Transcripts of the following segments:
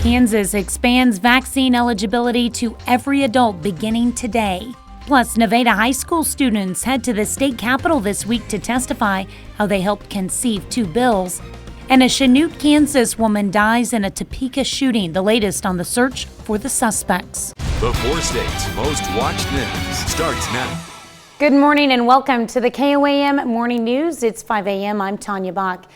Kansas expands vaccine eligibility to every adult beginning today. Plus, Nevada high school students head to the state capitol this week to testify how they helped conceive two bills. And a Chinook, Kansas woman dies in a Topeka shooting, the latest on the search for the suspects. The four states' most watched news starts now. Good morning and welcome to the KOAM Morning News. It's 5 a.m. I'm Tanya Bach.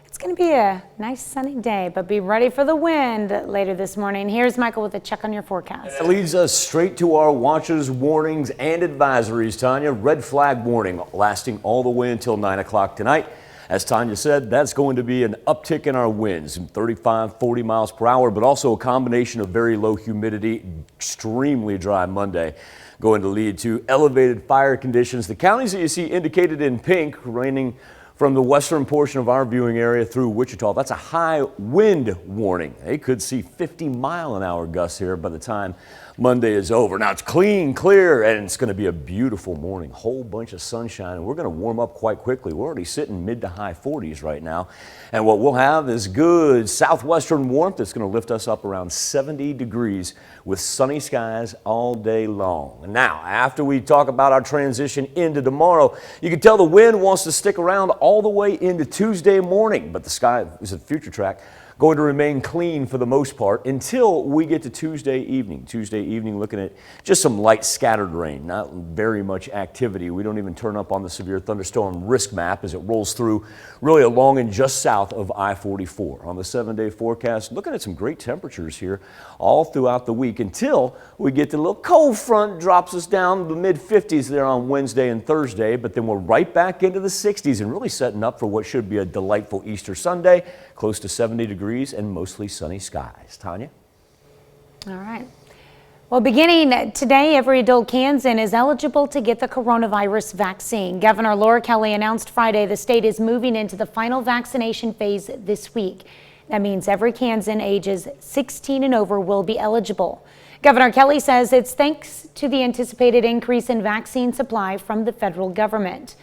It's going to be a nice sunny day, but be ready for the wind later this morning. Here's Michael with a check on your forecast. It leads us straight to our watches, warnings, and advisories, Tanya. Red flag warning lasting all the way until 9 o'clock tonight. As Tanya said, that's going to be an uptick in our winds, 35, 40 miles per hour, but also a combination of very low humidity, extremely dry Monday, going to lead to elevated fire conditions. The counties that you see indicated in pink, raining from the western portion of our viewing area through Wichita, that's a high wind warning. They could see 50-mile-an-hour gusts here by the time Monday is over. Now it's clean, clear, and it's going to be a beautiful morning. Whole bunch of sunshine, and we're going to warm up quite quickly. We're already sitting mid to high 40s right now. And what we'll have is good southwestern warmth that's going to lift us up around 70 degrees with sunny skies all day long. Now, after we talk about our transition into tomorrow, you can tell the wind wants to stick around all the way into Tuesday morning, but the sky is a future track. Going to remain clean for the most part until we get to Tuesday evening. Tuesday evening, looking at just some light scattered rain, not very much activity. We don't even turn up on the severe thunderstorm risk map as it rolls through really along and just south of I-44. On the 7-day forecast, looking at some great temperatures here all throughout the week until we get the little cold front drops us down to the mid-50s there on Wednesday and Thursday, but then we're right back into the 60s and really setting up for what should be a delightful Easter Sunday, close to 70 degrees and mostly sunny skies. Tanya? All right. Well, beginning today, every adult Kansan is eligible to get the coronavirus vaccine. Governor Laura Kelly announced Friday the state is moving into the final vaccination phase this week. That means every Kansan ages 16 and over will be eligible. Governor Kelly says it's thanks to the anticipated increase in vaccine supply from the federal government.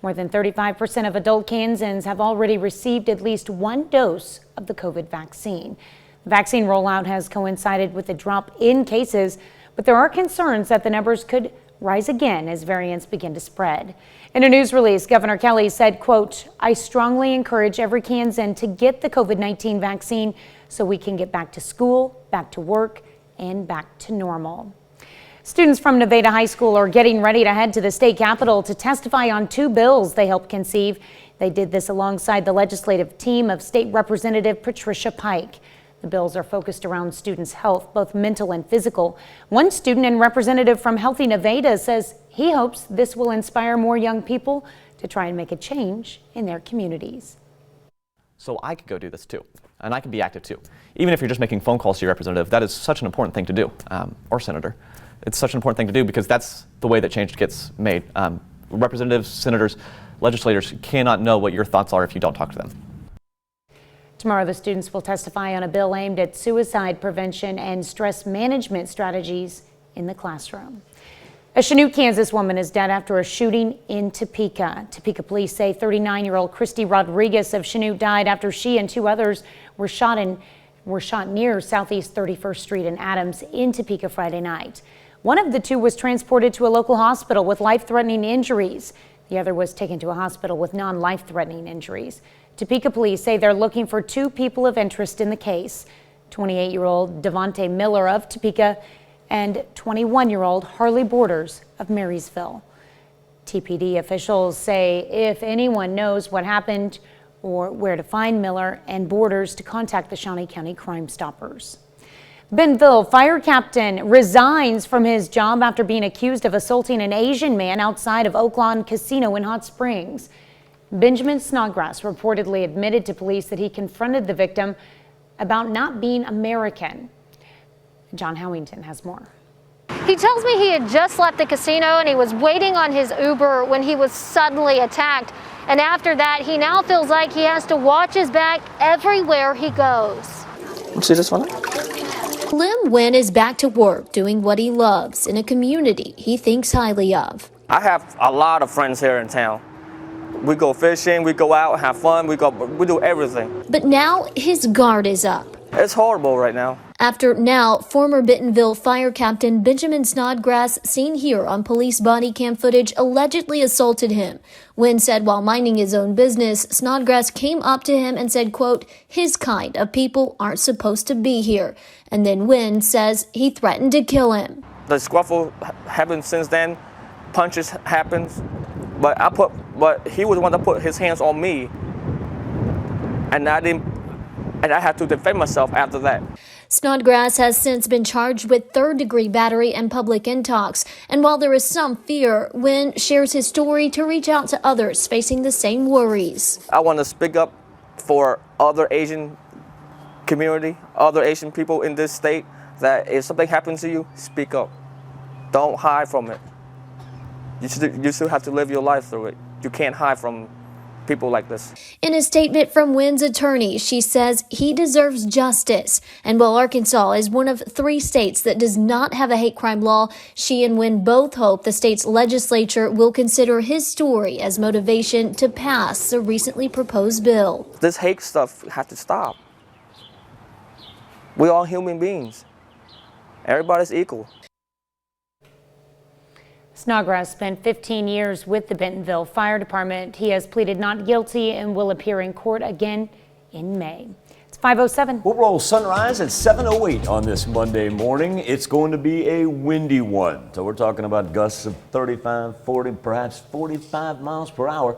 More than 35% of adult Kansans have already received at least one dose of the COVID vaccine. The vaccine rollout has coincided with a drop in cases, but there are concerns that the numbers could rise again as variants begin to spread. In a news release, Governor Kelly said, quote, "I strongly encourage every Kansan to get the COVID-19 vaccine so we can get back to school, back to work, and back to normal." Students from Nevada High School are getting ready to head to the state capitol to testify on two bills they helped conceive. They did this alongside the legislative team of State Representative Patricia Pike. The bills are focused around students' health, both mental and physical. One student and representative from Healthy Nevada says he hopes this will inspire more young people to try and make a change in their communities. So I could go do this too, and I can be active too. Even if you're just making phone calls to your representative, that is such an important thing to do, or senator. It's such an important thing to do because that's the way that change gets made. Representatives, senators, legislators cannot know what your thoughts are if you don't talk to them. Tomorrow, the students will testify on a bill aimed at suicide prevention and stress management strategies in the classroom. A Chinook, Kansas woman is dead after a shooting in Topeka. Topeka police say 39-year-old Christy Rodriguez of Chinook died after she and two others were shot near Southeast 31st Street and Adams in Topeka Friday night. One of the two was transported to a local hospital with life-threatening injuries. The other was taken to a hospital with non-life-threatening injuries. Topeka police say they're looking for two people of interest in the case. 28-year-old Devontae Miller of Topeka and 21-year-old Harley Borders of Marysville. TPD officials say if anyone knows what happened or where to find Miller and Borders to contact the Shawnee County Crime Stoppers. Bentonville fire captain resigns from his job after being accused of assaulting an Asian man outside of Oaklawn Casino in Hot Springs. Benjamin Snodgrass reportedly admitted to police that he confronted the victim about not being American. John Howington has more. He tells me he had just left the casino and he was waiting on his Uber when he was suddenly attacked. And after that, he now feels like he has to watch his back everywhere he goes. See this one? Lim Nguyen is back to work doing what he loves in a community he thinks highly of. I have a lot of friends here in town. We go fishing, we go out, have fun, we do everything. But now his guard is up. It's horrible right now. after now former Bentonville Fire Captain Benjamin Snodgrass, seen here on police body cam footage, allegedly assaulted him. Wynn said while minding his own business, Snodgrass came up to him and said, quote, "His kind of people aren't supposed to be here." And then Wynn says he threatened to kill him. The scuffle happened since then. Punches happens, but he was the one that put his hands on me, and I had to defend myself after that. Snodgrass has since been charged with third-degree battery and public intox. And while there is some fear, Wynn shares his story to reach out to others facing the same worries. I want to speak up for other Asian community, other Asian people in this state, that if something happens to you, speak up. Don't hide from it. You still have to live your life through it. You can't hide from people like this. In a statement from Wynn's attorney, she says he deserves justice. And while Arkansas is one of 3 states that does not have a hate crime law, she and Wynn both hope the state's legislature will consider his story as motivation to pass the recently proposed bill. This hate stuff has to stop. We're all human beings. Everybody's equal. Snodgrass spent 15 years with the Bentonville Fire Department. He has pleaded not guilty and will appear in court again in May. It's 5:07. We'll roll sunrise at 7:08 on this Monday morning. It's going to be a windy one. So we're talking about gusts of 35, 40, perhaps 45 miles per hour.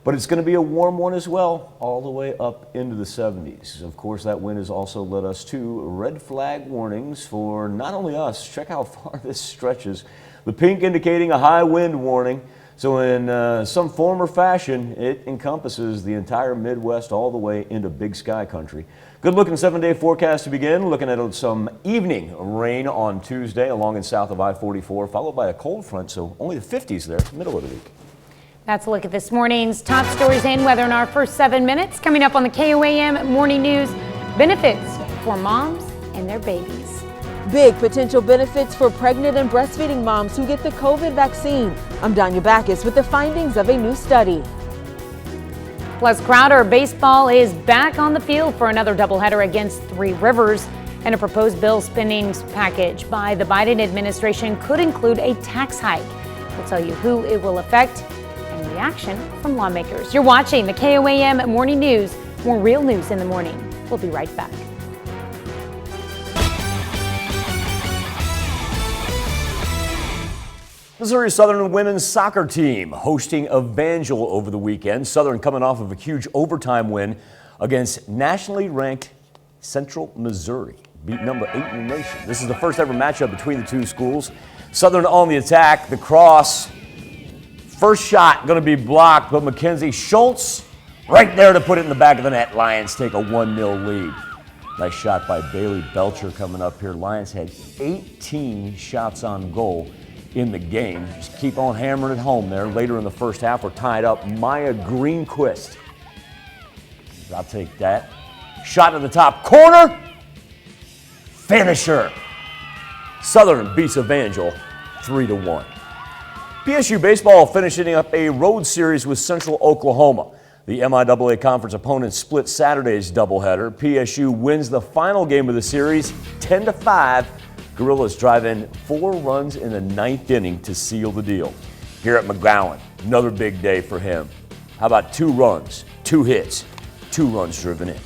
But it's going to be a warm one as well, all the way up into the 70s. Of course, that wind has also led us to red flag warnings for not only us. Check how far this stretches. The pink indicating a high wind warning. So in some form or fashion, it encompasses the entire Midwest all the way into Big Sky country. Good looking 7-day forecast to begin. Looking at some evening rain on Tuesday along and south of I-44, followed by a cold front, so only the 50s there, middle of the week. That's a look at this morning's top stories and weather in our first 7 minutes. Coming up on the KOAM Morning News, benefits for moms and their babies. Big potential benefits for pregnant and breastfeeding moms who get the COVID vaccine. I'm Danya Backus with the findings of a new study. Plus, Crowder baseball is back on the field for another doubleheader against Three Rivers. And a proposed bill spending package by the Biden administration could include a tax hike. We'll tell you who it will affect and reaction from lawmakers. You're watching the KOAM Morning News. More real news in the morning. We'll be right back. Missouri Southern women's soccer team hosting Evangel over the weekend. Southern coming off of a huge overtime win against nationally ranked Central Missouri. Beat number 8 in the nation. This is the first ever matchup between the two schools. Southern on the attack, the cross. First shot going to be blocked, but Mackenzie Schultz right there to put it in the back of the net. Lions take a 1-0 lead. Nice shot by Bailey Belcher coming up here. Lions had 18 shots on goal in the game. Just keep on hammering it home there. Later in the first half, we're tied up. Maya Greenquist. I'll take that. Shot to the top corner. Finisher. Southern beats Evangel 3-1. PSU baseball finishing up a road series with Central Oklahoma. The MIAA conference opponents split Saturday's doubleheader. PSU wins the final game of the series 10-5. Gorillas drive in 4 runs in the 9th inning to seal the deal. Here at McGowan, another big day for him. How about 2 runs, 2 hits, 2 runs driven in.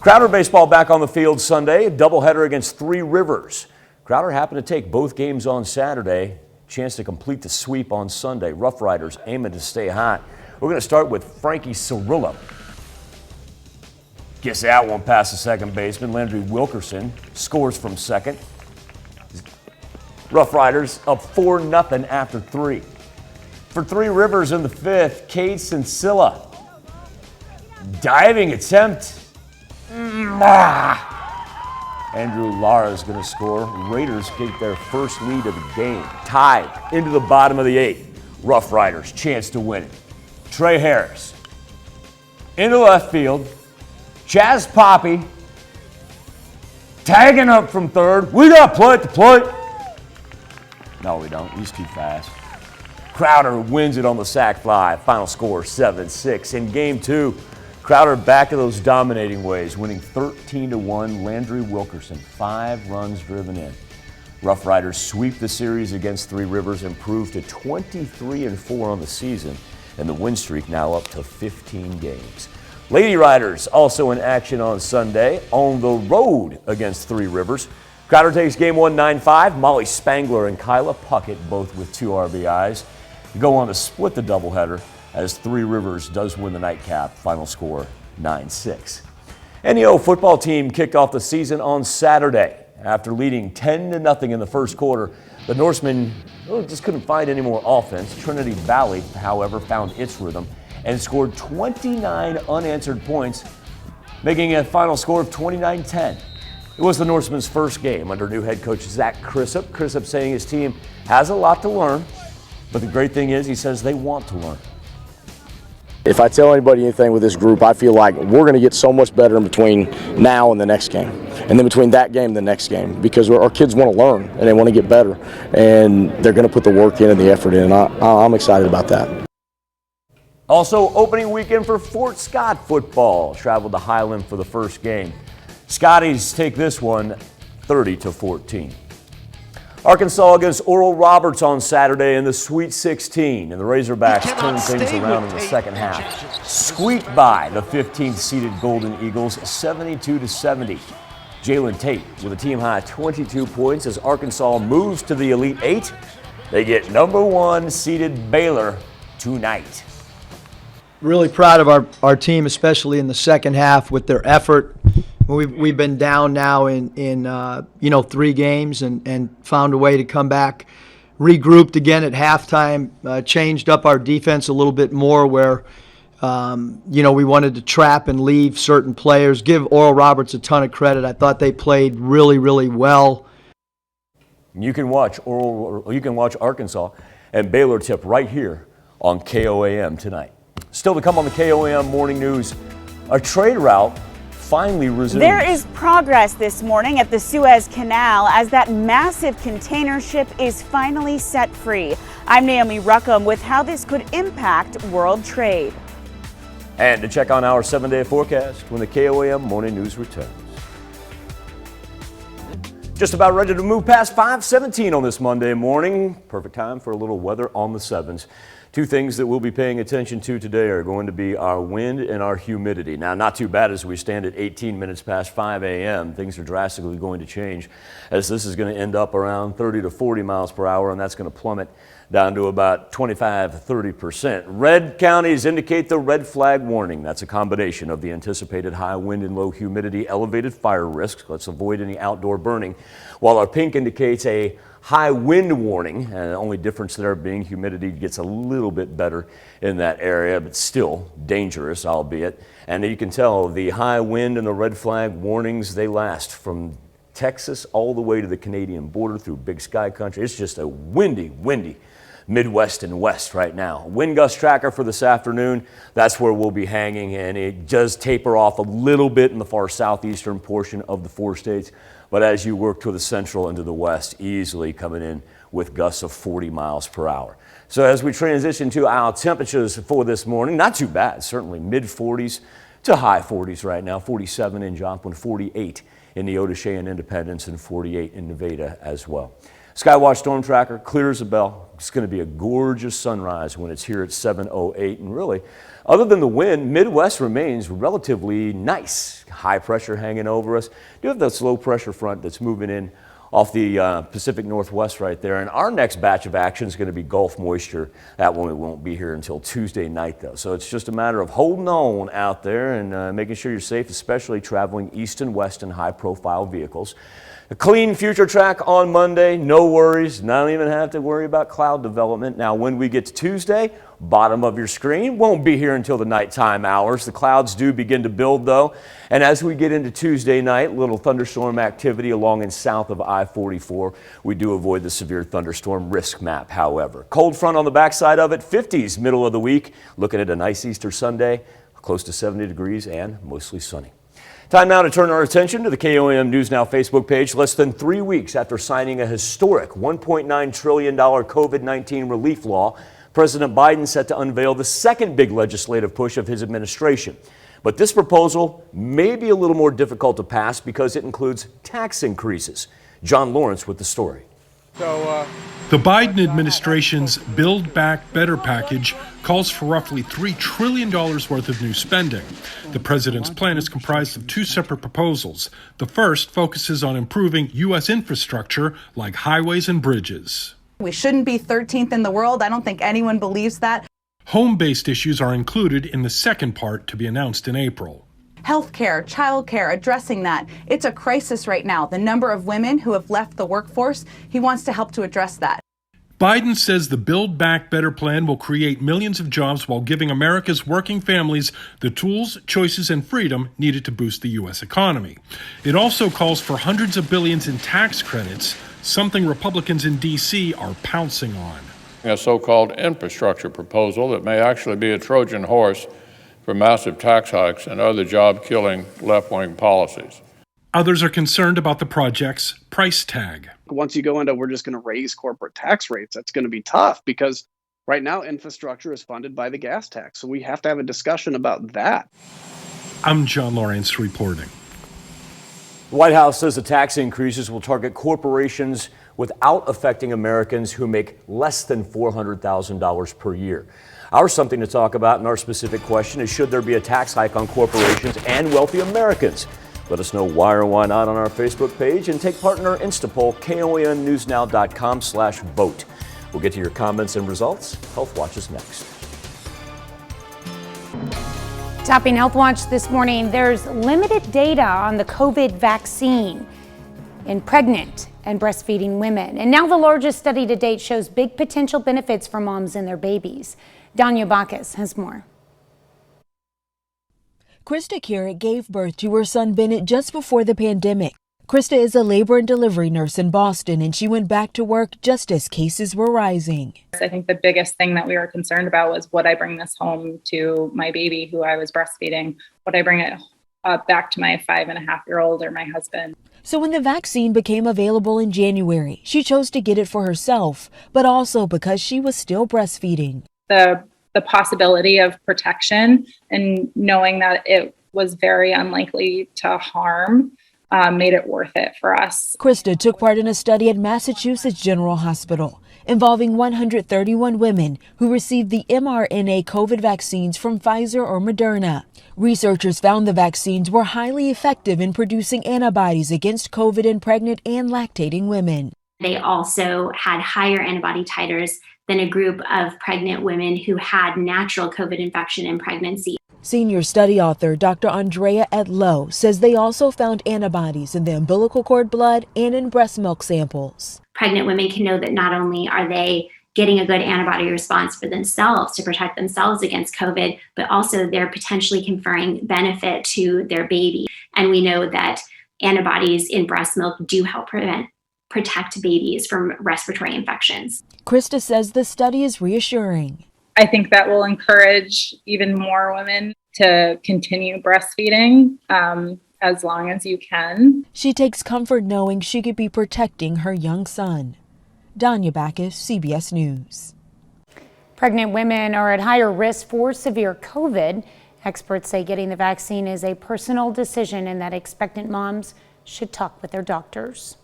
Crowder baseball back on the field Sunday, a doubleheader against Three Rivers. Crowder happened to take both games on Saturday. Chance to complete the sweep on Sunday. Rough Riders aiming to stay hot. We're going to start with Frankie Cirillo. Gets that one past the second baseman. Landry Wilkerson scores from second. Rough Riders up 4-0 after 3. For Three Rivers in the 5th, Cade Sensilla. Diving attempt. Andrew Lara is going to score. Raiders get their first lead of the game. Tied into the bottom of the 8th. Rough Riders, chance to win it. Trey Harris into left field. Chaz Poppy tagging up from third. We got play at the plate. No, we don't. He's too fast. Crowder wins it on the sac fly. Final score 7-6. In game 2, Crowder back to those dominating ways, winning 13-1. Landry Wilkerson, 5 runs driven in. Rough Riders sweep the series against Three Rivers, improve to 23-4 on the season, and the win streak now up to 15 games. Lady Riders also in action on Sunday on the road against Three Rivers. Crowder takes game 1 9-5. Molly Spangler and Kyla Puckett both with 2 RBIs. Go on to split the doubleheader as Three Rivers does win the nightcap. Final score 9-6. NEO football team kicked off the season on Saturday. After leading 10-0 in the first quarter, the Norsemen just couldn't find any more offense. Trinity Valley, however, found its rhythm and scored 29 unanswered points, making a final score of 29-10. It was the Norsemen's first game under new head coach Zach Crissup. Crissup saying his team has a lot to learn, but the great thing is he says they want to learn. If I tell anybody anything with this group, I feel like we're going to get so much better in between now and the next game. And then between that game and the next game, because our kids want to learn and they want to get better. And they're going to put the work in and the effort in. And I'm excited about that. Also, opening weekend for Fort Scott football. Traveled to Highland for the first game. Scotties take this one 30-14. Arkansas against Oral Roberts on Saturday in the Sweet 16, and the Razorbacks turned things around in the second half. Squeaked by the 15th seeded Golden Eagles 72-70. Jalen Tate with a team high 22 points as Arkansas moves to the Elite 8. They get number 1 seeded Baylor tonight. Really proud of our team, especially in the second half with their effort. We've been down now in 3 games and found a way to come back, regrouped again at halftime, changed up our defense a little bit more where, we wanted to trap and leave certain players. Give Oral Roberts a ton of credit. I thought they played really, really well. You can watch Arkansas and Baylor tip right here on KOAM tonight. Still to come on the KOAM Morning News, a trade route finally resumed. There is progress this morning at the Suez Canal as that massive container ship is finally set free. I'm Naomi Ruckham with how this could impact world trade. And to check on our 7-day forecast when the KOAM Morning News returns. Just about ready to move past 5:17 on this Monday morning. Perfect time for a little weather on the 7s. 2 things that we'll be paying attention to today are going to be our wind and our humidity. Now, not too bad as we stand at 18 minutes past 5 a.m. Things are drastically going to change as this is going to end up around 30 to 40 miles per hour, and that's going to plummet down to about 25-30%. Red counties indicate the red flag warning. That's a combination of the anticipated high wind and low humidity, elevated fire risks. Let's avoid any outdoor burning. While our pink indicates a high wind warning, and the only difference there being humidity gets a little bit better in that area, but still dangerous, albeit. And you can tell the high wind and the red flag warnings, they last from Texas all the way to the Canadian border through Big Sky Country. It's just a windy Midwest and West right now. Wind gust tracker for this afternoon, that's where we'll be hanging, and it does taper off a little bit in the far southeastern portion of the 4 states. But as you work to the central and to the west, easily coming in with gusts of 40 miles per hour. So as we transition to our temperatures for this morning, not too bad, certainly mid-40s to high 40s right now, 47 in Joplin, 48 in Neodesha and Independence, and 48 in Nevada as well. Skywatch Storm Tracker clears a bell. It's going to be a gorgeous sunrise when it's here at 7:08, and really, other than the wind, Midwest remains relatively nice. High pressure hanging over us. You have this low pressure front that's moving in off the Pacific Northwest right there. And our next batch of action is going to be Gulf moisture. That one won't be here until Tuesday night, though. So it's just a matter of holding on out there and making sure you're safe, especially traveling east and west in high-profile vehicles. A clean future track on Monday, no worries, not even have to worry about cloud development. Now, when we get to Tuesday, bottom of your screen, won't be here until the nighttime hours. The clouds do begin to build, though. And as we get into Tuesday night, little thunderstorm activity along and south of I-44. We do avoid the severe thunderstorm risk map, however. Cold front on the backside of it, 50s middle of the week. Looking at a nice Easter Sunday, close to 70 degrees and mostly sunny. Time now to turn our attention to the KOAM News Now Facebook page. Less than 3 weeks after signing a historic $1.9 trillion COVID-19 relief law, President Biden set to unveil the second big legislative push of his administration. But this proposal may be a little more difficult to pass because it includes tax increases. John Lawrence with the story. The Biden administration's Build Back Better package calls for roughly $3 trillion worth of new spending. The president's plan is comprised of two separate proposals. The first focuses on improving U.S. infrastructure like highways and bridges. We shouldn't be 13th in the world. I don't think anyone believes that. Home-based issues are included in the second part to be announced in April. Healthcare, childcare, addressing that. It's a crisis right now. The number of women who have left the workforce, he wants to help to address that. Biden says the Build Back Better plan will create millions of jobs while giving America's working families the tools, choices, and freedom needed to boost the U.S. economy. It also calls for hundreds of billions in tax credits, something Republicans in D.C. are pouncing on. A so-called infrastructure proposal that may actually be a Trojan horse for massive tax hikes and other job-killing left-wing policies. Others are concerned about the project's price tag. Once you go into we're just going to raise corporate tax rates, that's going to be tough because right now infrastructure is funded by the gas tax. So we have to have a discussion about that. I'm John Lawrence reporting. The White House says the tax increases will target corporations without affecting Americans who make less than $400,000 per year. Our Something to Talk About and our specific question is, should there be a tax hike on corporations and wealthy Americans? Let us know why or why not on our Facebook page and take part in our Insta poll, KOAMnewsnow.com/vote. We'll get to your comments and results. Healthwatch is next. Topping Healthwatch this morning, there's limited data on the COVID vaccine in pregnant and breastfeeding women. And now the largest study to date shows big potential benefits for moms and their babies. Danya Bacchus has more. Krista Carrot gave birth to her son Bennett just before the pandemic. Krista is a labor and delivery nurse in Boston, and she went back to work just as cases were rising. I think the biggest thing that we were concerned about was, would I bring this home to my baby who I was breastfeeding? Would I bring it back to my 5.5-year-old or my husband? So when the vaccine became available in January, she chose to get it for herself, but also because she was still breastfeeding. The possibility of protection and knowing that it was very unlikely to harm made it worth it for us. Krista took part in a study at Massachusetts General Hospital involving 131 women who received the mRNA COVID vaccines from Pfizer or Moderna. Researchers found the vaccines were highly effective in producing antibodies against COVID in pregnant and lactating women. They also had higher antibody titers than a group of pregnant women who had natural COVID infection in pregnancy. Senior study author Dr. Andrea Etlow says they also found antibodies in the umbilical cord blood and in breast milk samples. Pregnant women can know that not only are they getting a good antibody response for themselves to protect themselves against COVID, but also they're potentially conferring benefit to their baby. And we know that antibodies in breast milk do help protect babies from respiratory infections. Krista says the study is reassuring. I think that will encourage even more women to continue breastfeeding as long as you can. She takes comfort knowing she could be protecting her young son. Danya Bacchus, CBS News. Pregnant women are at higher risk for severe COVID. Experts say getting the vaccine is a personal decision and that expectant moms should talk with their doctors.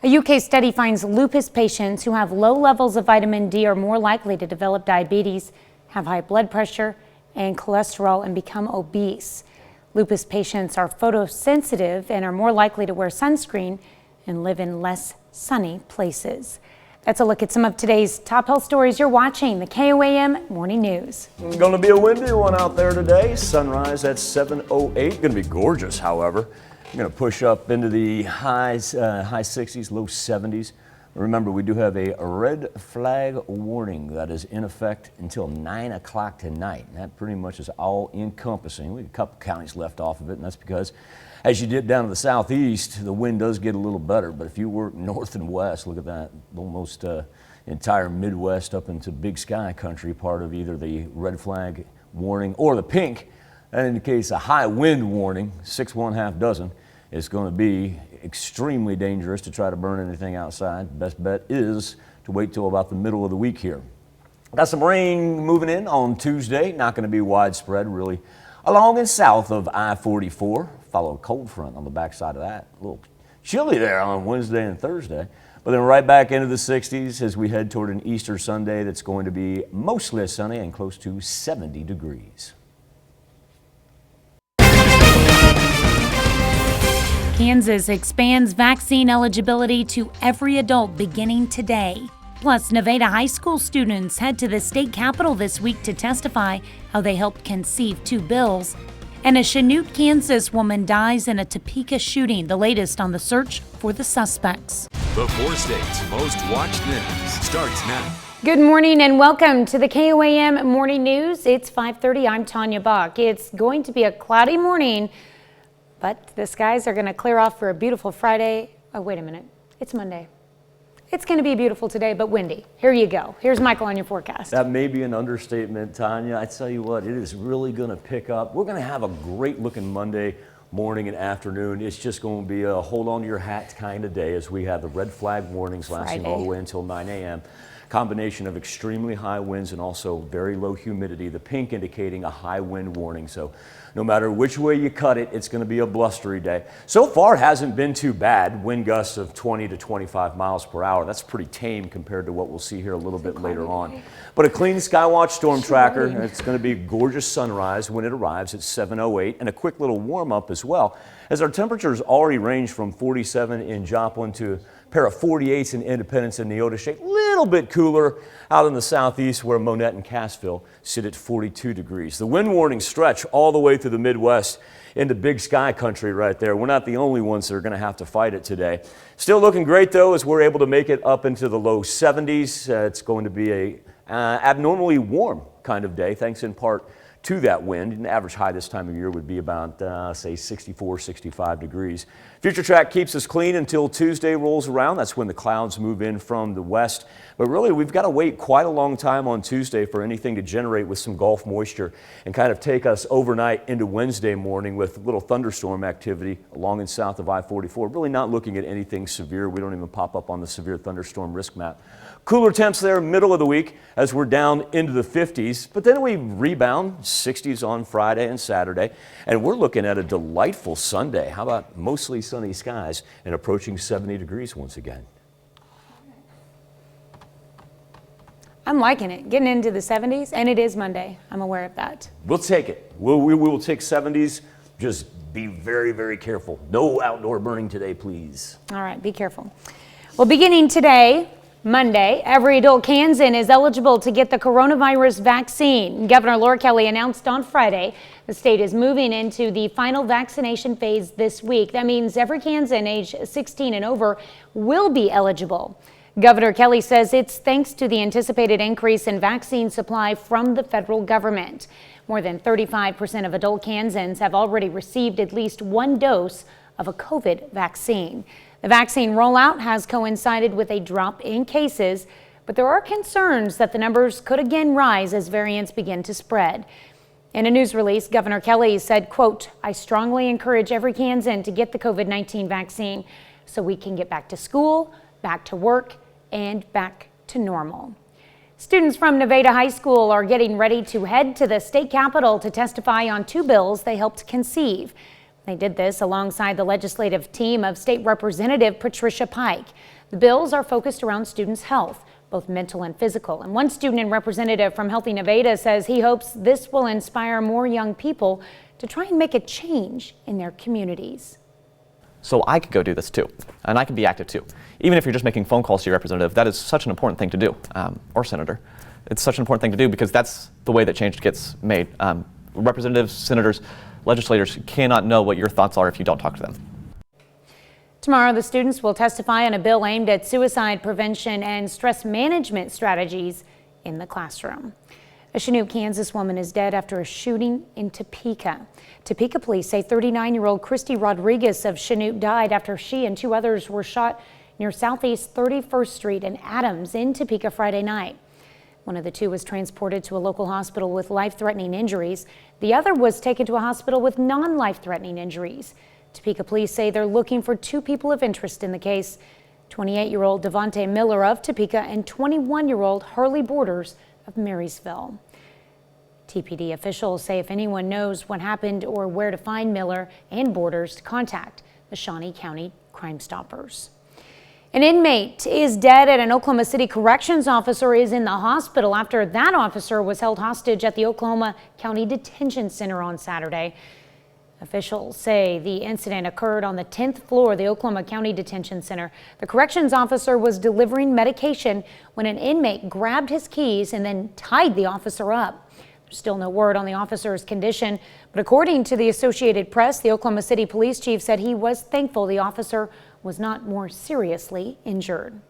A UK study finds lupus patients who have low levels of vitamin D are more likely to develop diabetes, have high blood pressure and cholesterol, and become obese. Lupus patients are photosensitive and are more likely to wear sunscreen and live in less sunny places. That's a look at some of today's top health stories. You're watching the KOAM Morning News. Going to be a windy one out there today. Sunrise at 7:08. Going to be gorgeous, however. We're going to push up into the high 60s, low 70s. Remember, we do have a red flag warning that is in effect until 9 o'clock tonight. And that pretty much is all encompassing. We have a couple counties left off of it, and that's because as you dip down to the southeast, the wind does get a little better. But if you work north and west, look at that, almost entire Midwest up into Big Sky country, part of either the red flag warning or the pink. That indicates a high wind warning, 6 1/2 dozen. It's going to be extremely dangerous to try to burn anything outside. Best bet is to wait till about the middle of the week here. Got some rain moving in on Tuesday. Not going to be widespread, really Along and south of I-44, follow a cold front on the backside of that. A little chilly there on Wednesday and Thursday. But then right back into the 60s as we head toward an Easter Sunday that's going to be mostly sunny and close to 70 degrees. Kansas expands vaccine eligibility to every adult beginning today. Plus, Nevada high school students head to the state capitol this week to testify how they helped conceive 2 bills. And a Chinook, Kansas woman dies in a Topeka shooting, the latest on the search for the suspects. The 4 states' most watched news starts now. Good morning and welcome to the KOAM Morning News. It's 5:30. I'm Tanya Bach. It's going to be a cloudy morning, but the skies are going to clear off for a beautiful Friday. Oh, wait a minute. It's Monday. It's going to be beautiful today, but windy. Here you go. Here's Michael on your forecast. That may be an understatement, Tanya. I tell you what, it is really going to pick up. We're going to have a great looking Monday morning and afternoon. It's just going to be a hold on to your hat kind of day as we have the red flag warnings lasting all the way until 9 a.m. Combination of extremely high winds and also very low humidity. The pink indicating a high wind warning. So no matter which way you cut it, it's going to be a blustery day. So far, it hasn't been too bad. Wind gusts of 20 to 25 miles per hour. That's pretty tame compared to what we'll see here a little bit later on. But a clean Skywatch storm tracker. It's going to be a gorgeous sunrise when it arrives at 7:08 and a quick little warm up as well, as our temperatures already range from 47 in Joplin to a pair of 48s in Independence and Neodesha. A little bit cooler out in the southeast where Monette and Cassville sit at 42 degrees. The wind warnings stretch all the way through the Midwest into Big Sky country right there. We're not the only ones that are going to have to fight it today. Still looking great though as we're able to make it up into the low 70s. It's going to be a abnormally warm kind of day thanks in part to that wind. An average high this time of year would be about, say, 64, 65 degrees. Future track keeps us clean until Tuesday rolls around. That's when the clouds move in from the west. But really, we've got to wait quite a long time on Tuesday for anything to generate with some Gulf moisture and kind of take us overnight into Wednesday morning with little thunderstorm activity along and south of I-44. Really not looking at anything severe. We don't even pop up on the severe thunderstorm risk map. Cooler temps there middle of the week as we're down into the 50s, but then we rebound 60s on Friday and Saturday, and we're looking at a delightful Sunday. How about mostly sunny skies and approaching 70 degrees once again? I'm liking it, getting into the 70s, and it is Monday. I'm aware of that. We'll take it. We will take 70s. Just be very, very careful. No outdoor burning today, please. All right, be careful. Well, beginning today, Monday, every adult Kansan is eligible to get the coronavirus vaccine. Governor Laura Kelly announced on Friday the state is moving into the final vaccination phase this week. That means every Kansan age 16 and over will be eligible. Governor Kelly says it's thanks to the anticipated increase in vaccine supply from the federal government. More than 35% of adult Kansans have already received at least 1 dose of a COVID vaccine. The vaccine rollout has coincided with a drop in cases, but there are concerns that the numbers could again rise as variants begin to spread. In a news release, Governor Kelly said, quote, "I strongly encourage every Kansan to get the COVID-19 vaccine so we can get back to school, back to work, and back to normal." Students from Nevada High School are getting ready to head to the state capitol to testify on 2 bills they helped conceive. They did this alongside the legislative team of State Representative Patricia Pike. The bills are focused around students' health, both mental and physical. And one student and representative from Healthy Nevada says he hopes this will inspire more young people to try and make a change in their communities. So I could go do this too, and I could be active too. Even if you're just making phone calls to your representative, that is such an important thing to do, or senator. It's such an important thing to do because that's the way that change gets made. Representatives, senators, legislators cannot know what your thoughts are if you don't talk to them. Tomorrow, the students will testify on a bill aimed at suicide prevention and stress management strategies in the classroom. A Chinook, Kansas woman is dead after a shooting in Topeka. Topeka police say 39-year-old Christy Rodriguez of Chinook died after she and 2 others were shot near Southeast 31st Street and Adams in Topeka Friday night. One of the 2 was transported to a local hospital with life-threatening injuries. The other was taken to a hospital with non-life-threatening injuries. Topeka police say they're looking for 2 people of interest in the case, 28-year-old Devontae Miller of Topeka and 21-year-old Harley Borders of Marysville. TPD officials say if anyone knows what happened or where to find Miller and Borders, to contact the Shawnee County Crime Stoppers. An inmate is dead and an Oklahoma City corrections officer is in the hospital after that officer was held hostage at the Oklahoma County Detention Center on Saturday. Officials say the incident occurred on the 10th floor of the Oklahoma County Detention Center. The corrections officer was delivering medication when an inmate grabbed his keys and then tied the officer up. There's still no word on the officer's condition, but according to the Associated Press, the Oklahoma City police chief said he was thankful the officer was not more seriously injured.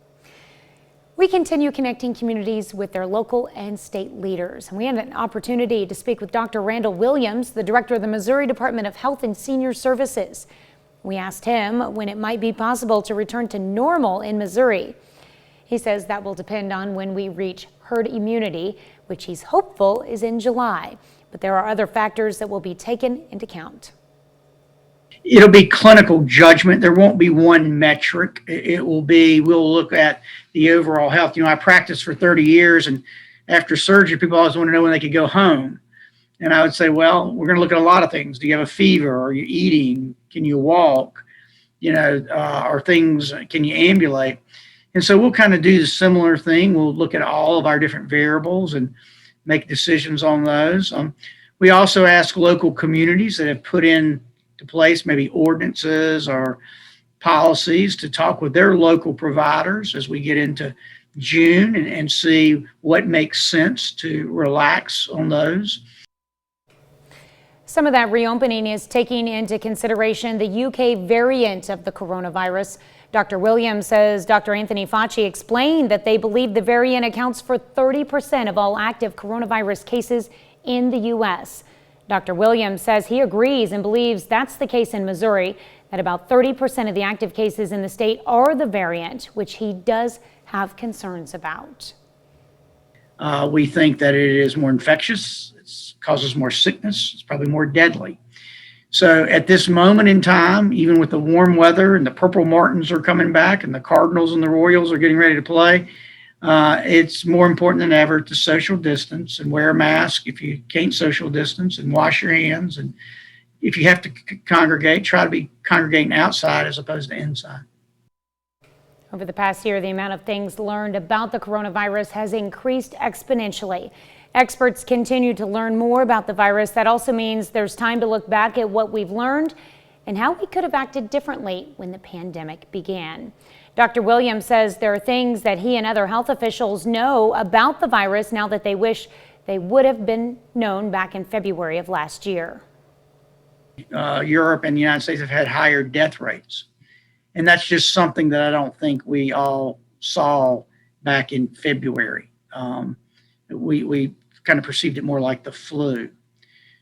We continue connecting communities with their local and state leaders. And we had an opportunity to speak with Dr. Randall Williams, the director of the Missouri Department of Health and Senior Services. We asked him when it might be possible to return to normal in Missouri. He says that will depend on when we reach herd immunity, which he's hopeful is in July. But there are other factors that will be taken into account. It'll be clinical judgment. There won't be one metric. It will be, we'll look at the overall health. I practiced for 30 years, and after surgery, people always want to know when they could go home. And I would say, well, we're going to look at a lot of things. Do you have a fever? Are you eating? Can you walk? Are things, can you ambulate? And so we'll kind of do the similar thing. We'll look at all of our different variables and make decisions on those. We also ask local communities that have put in to place maybe ordinances or policies to talk with their local providers as we get into June and see what makes sense to relax on those. Some of that reopening is taking into consideration the UK variant of the coronavirus. Dr. Williams says Dr. Anthony Fauci explained that they believe the variant accounts for 30% of all active coronavirus cases in the U.S. Dr. Williams says he agrees and believes that's the case in Missouri, that about 30% of the active cases in the state are the variant, which he does have concerns about. We think that it is more infectious, it causes more sickness, it's probably more deadly. So at this moment in time, even with the warm weather and the Purple Martins are coming back and the Cardinals and the Royals are getting ready to play, it's more important than ever to social distance and wear a mask if you can't social distance, and wash your hands. And if you have to congregate, try to be congregating outside as opposed to inside. Over the past year, the amount of things learned about the coronavirus has increased exponentially. Experts continue to learn more about the virus. That also means there's time to look back at what we've learned and how we could have acted differently when the pandemic began. Dr. Williams says there are things that he and other health officials know about the virus now that they wish they would have been known back in February of last year. Europe and the United States have had higher death rates. And that's just something that I don't think we all saw back in February. We kind of perceived it more like the flu.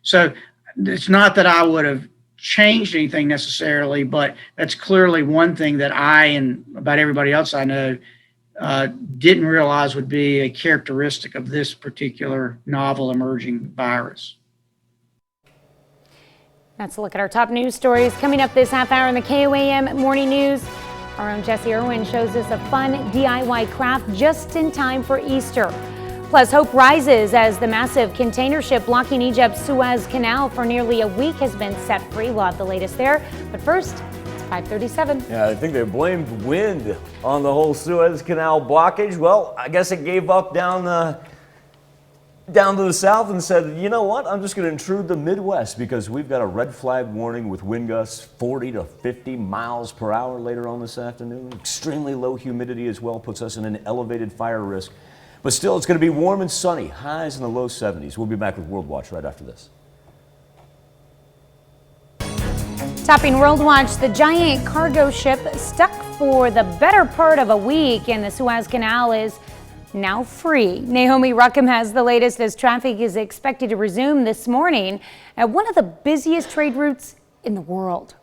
So it's not that I would have changed anything necessarily, but that's clearly one thing that I and about everybody else I know didn't realize would be a characteristic of this particular novel emerging virus. That's a look at our top news stories coming up this half hour in the KOAM Morning News. Our own Jesse Irwin shows us a fun DIY craft just in time for Easter. Plus, hope rises as the massive container ship blocking Egypt's Suez Canal for nearly a week has been set free. We'll have the latest there. But first, it's 5:37. Yeah, I think they blamed wind on the whole Suez Canal blockage. Well, I guess it gave up down to the south and said, you know what, I'm just going to intrude the Midwest because we've got a red flag warning with wind gusts 40 to 50 miles per hour later on this afternoon. Extremely low humidity as well puts us in an elevated fire risk. But still, it's going to be warm and sunny, highs in the low 70s. We'll be back with World Watch right after this. Topping World Watch, the giant cargo ship stuck for the better part of a week in the Suez Canal is now free. Naomi Ruckham has the latest as traffic is expected to resume this morning at one of the busiest trade routes in the world.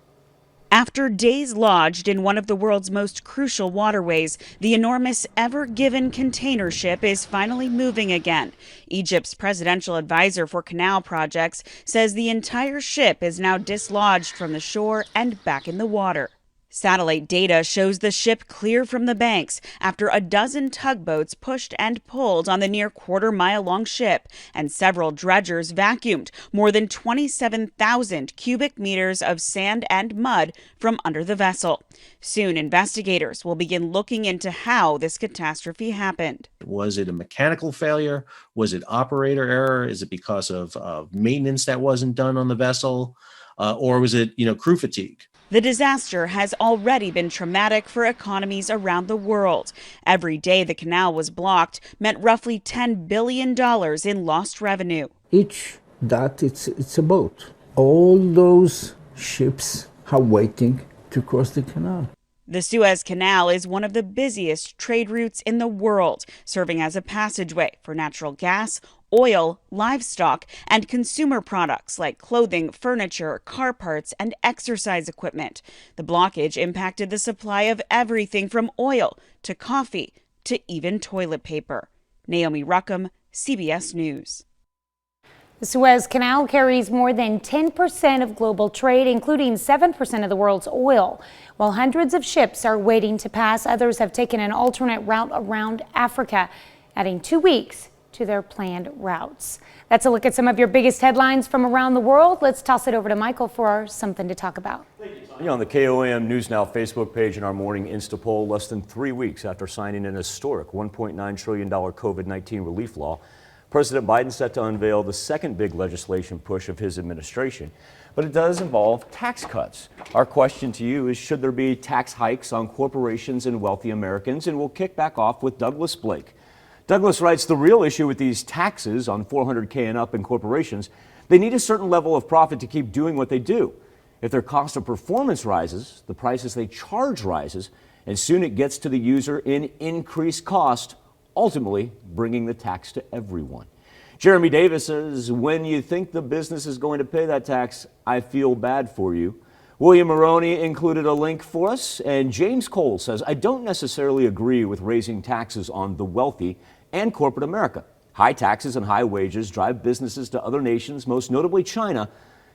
After days lodged in one of the world's most crucial waterways, the enormous Ever Given container ship is finally moving again. Egypt's presidential advisor for canal projects says the entire ship is now dislodged from the shore and back in the water. Satellite data shows the ship clear from the banks after a dozen tugboats pushed and pulled on the near quarter-mile-long ship, and several dredgers vacuumed more than 27,000 cubic meters of sand and mud from under the vessel. Soon, investigators will begin looking into how this catastrophe happened. Was it a mechanical failure? Was it operator error? Is it because of maintenance that wasn't done on the vessel? Or was it, crew fatigue? The disaster has already been traumatic for economies around the world. Every day the canal was blocked meant roughly $10 billion in lost revenue. Each that it's a boat. All those ships are waiting to cross the canal. The Suez Canal is one of the busiest trade routes in the world, serving as a passageway for natural gas, oil, livestock, and consumer products like clothing, furniture, car parts, and exercise equipment. The blockage impacted the supply of everything from oil to coffee to even toilet paper. Naomi Ruckham, CBS News. The Suez Canal carries more than 10% of global trade, including 7% of the world's oil. While hundreds of ships are waiting to pass, others have taken an alternate route around Africa, adding 2 weeks to their planned routes. That's a look at some of your biggest headlines from around the world. Let's toss it over to Michael for something to talk about. On the KOAM News Now Facebook page in our morning Insta poll, less than 3 weeks after signing an historic $1.9 trillion COVID-19 relief law, President Biden set to unveil the second big legislation push of his administration, but it does involve tax cuts. Our question to you is, should there be tax hikes on corporations and wealthy Americans? And we'll kick back off with Douglas Blake. Douglas writes, the real issue with these taxes on $400K and up in corporations, they need a certain level of profit to keep doing what they do. If their cost of performance rises, the prices they charge rises, and soon it gets to the user in increased cost, ultimately bringing the tax to everyone. Jeremy Davis says, when you think the business is going to pay that tax, I feel bad for you. William Maroney included a link for us, and James Cole says, I don't necessarily agree with raising taxes on the wealthy and corporate America. High taxes and high wages drive businesses to other nations, most notably China.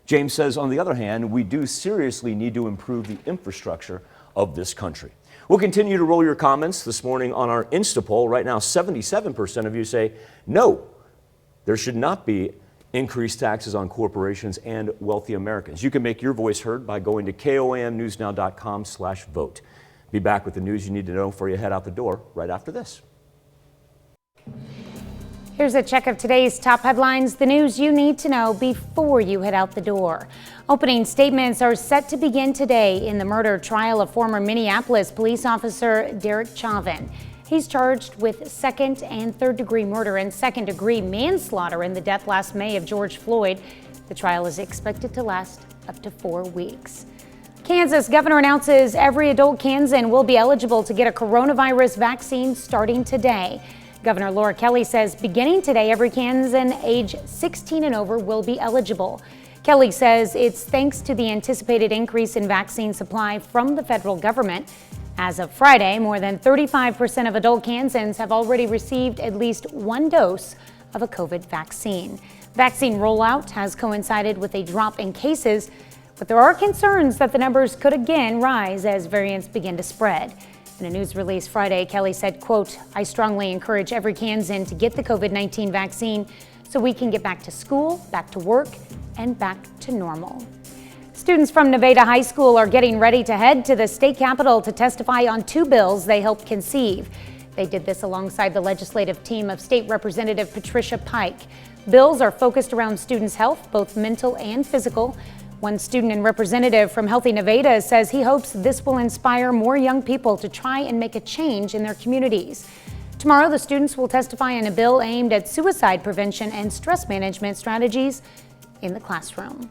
James says, on the other hand, we do seriously need to improve the infrastructure of this country. We'll continue to roll your comments this morning on our Insta poll. Right now, 77% of you say no, there should not be increased taxes on corporations and wealthy Americans. You can make your voice heard by going to KOAMnewsnow.com/vote. Be back with the news you need to know before you head out the door right after this. Here's a check of today's top headlines, the news you need to know before you head out the door. Opening statements are set to begin today in the murder trial of former Minneapolis police officer Derek Chauvin. He's charged with second and third degree murder and second degree manslaughter in the death last May of George Floyd. The trial is expected to last up to 4 weeks. Kansas governor announces every adult Kansan will be eligible to get a coronavirus vaccine starting today. Governor Laura Kelly says beginning today, every Kansan age 16 and over will be eligible. Kelly says it's thanks to the anticipated increase in vaccine supply from the federal government. As of Friday, more than 35% of adult Kansans have already received at least one dose of a COVID vaccine. Vaccine rollout has coincided with a drop in cases, but there are concerns that the numbers could again rise as variants begin to spread. In a news release Friday, Kelly said, quote, I strongly encourage every Kansan to get the COVID-19 vaccine so we can get back to school, back to work, and back to normal. Students from Nevada High School are getting ready to head to the state capitol to testify on 2 bills they helped conceive. They did this alongside the legislative team of State Representative Patricia Pike. Bills are focused around students' health, both mental and physical. One student and representative from Healthy Nevada says he hopes this will inspire more young people to try and make a change in their communities. Tomorrow, the students will testify on a bill aimed at suicide prevention and stress management strategies in the classroom.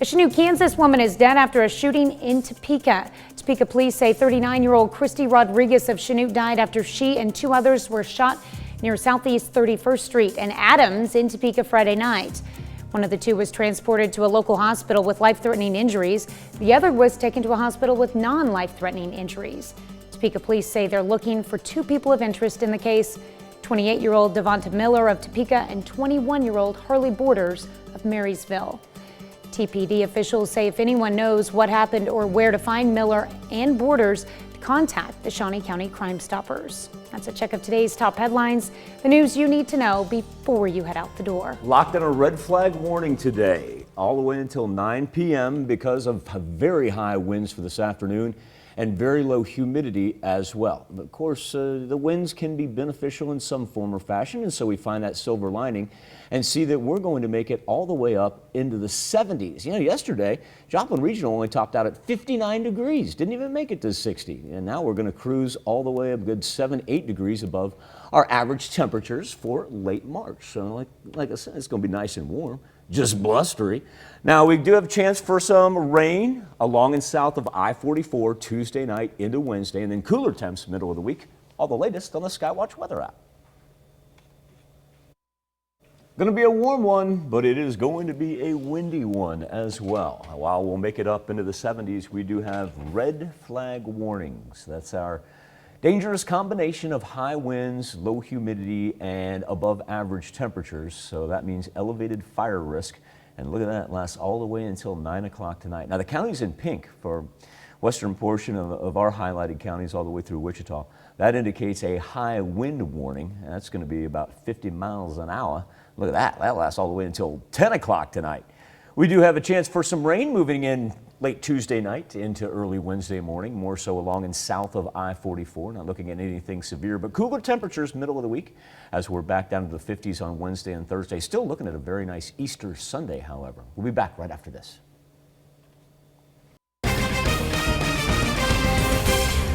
A Chinook, Kansas woman is dead after a shooting in Topeka. Topeka police say 39-year-old Christy Rodriguez of Chinook died after she and 2 others were shot near Southeast 31st Street and Adams in Topeka Friday night. One of the 2 was transported to a local hospital with life-threatening injuries. The other was taken to a hospital with non-life-threatening injuries. Topeka police say they're looking for 2 people of interest in the case, 28-year-old Devonta Miller of Topeka and 21-year-old Harley Borders of Marysville. TPD officials say if anyone knows what happened or where to find Miller and Borders, to contact the Shawnee County Crime Stoppers. That's a check of today's top headlines, the news you need to know before you head out the door. Locked in a red flag warning today, all the way until 9 p.m. because of very high winds for this afternoon and very low humidity as well. Of course, the winds can be beneficial in some form or fashion, and so we find that silver lining and see that we're going to make it all the way up into the 70s. You know, yesterday, Joplin Regional only topped out at 59 degrees, didn't even make it to 60. And now we're going to cruise all the way a good 7-8 degrees above our average temperatures for late March. So like I said, it's going to be nice and warm, just blustery. Now, we do have a chance for some rain along and south of I-44 Tuesday night into Wednesday, and then cooler temps middle of the week. All the latest on the Skywatch weather app. Going to be a warm one, but it is going to be a windy one as well. While we'll make it up into the 70s, we do have red flag warnings. That's our dangerous combination of high winds, low humidity, and above average temperatures. So that means elevated fire risk. And look at that, it lasts all the way until 9 o'clock tonight. Now the county's in pink for western portion of our highlighted counties all the way through Wichita. That indicates a high wind warning. And that's going to be about 50 miles an hour. Look at that, that lasts all the way until 10 o'clock tonight. We do have a chance for some rain moving in late Tuesday night into early Wednesday morning, more so along and south of I-44. Not looking at anything severe, but cooler temperatures middle of the week as we're back down to the 50s on Wednesday and Thursday. Still looking at a very nice Easter Sunday, however. We'll be back right after this.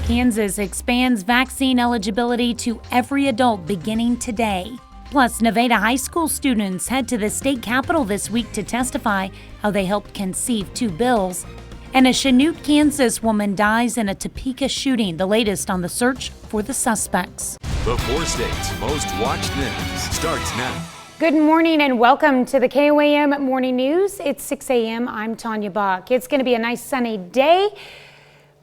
Kansas expands vaccine eligibility to every adult beginning today. Plus, Nevada high school students head to the state capitol this week to testify how they helped conceive 2 bills. And a Chinook, Kansas woman dies in a Topeka shooting, the latest on the search for the suspects. The 4 states' most watched news starts now. Good morning and welcome to the KOAM Morning News. It's 6 a.m. I'm Tanya Buck. It's going to be a nice sunny day,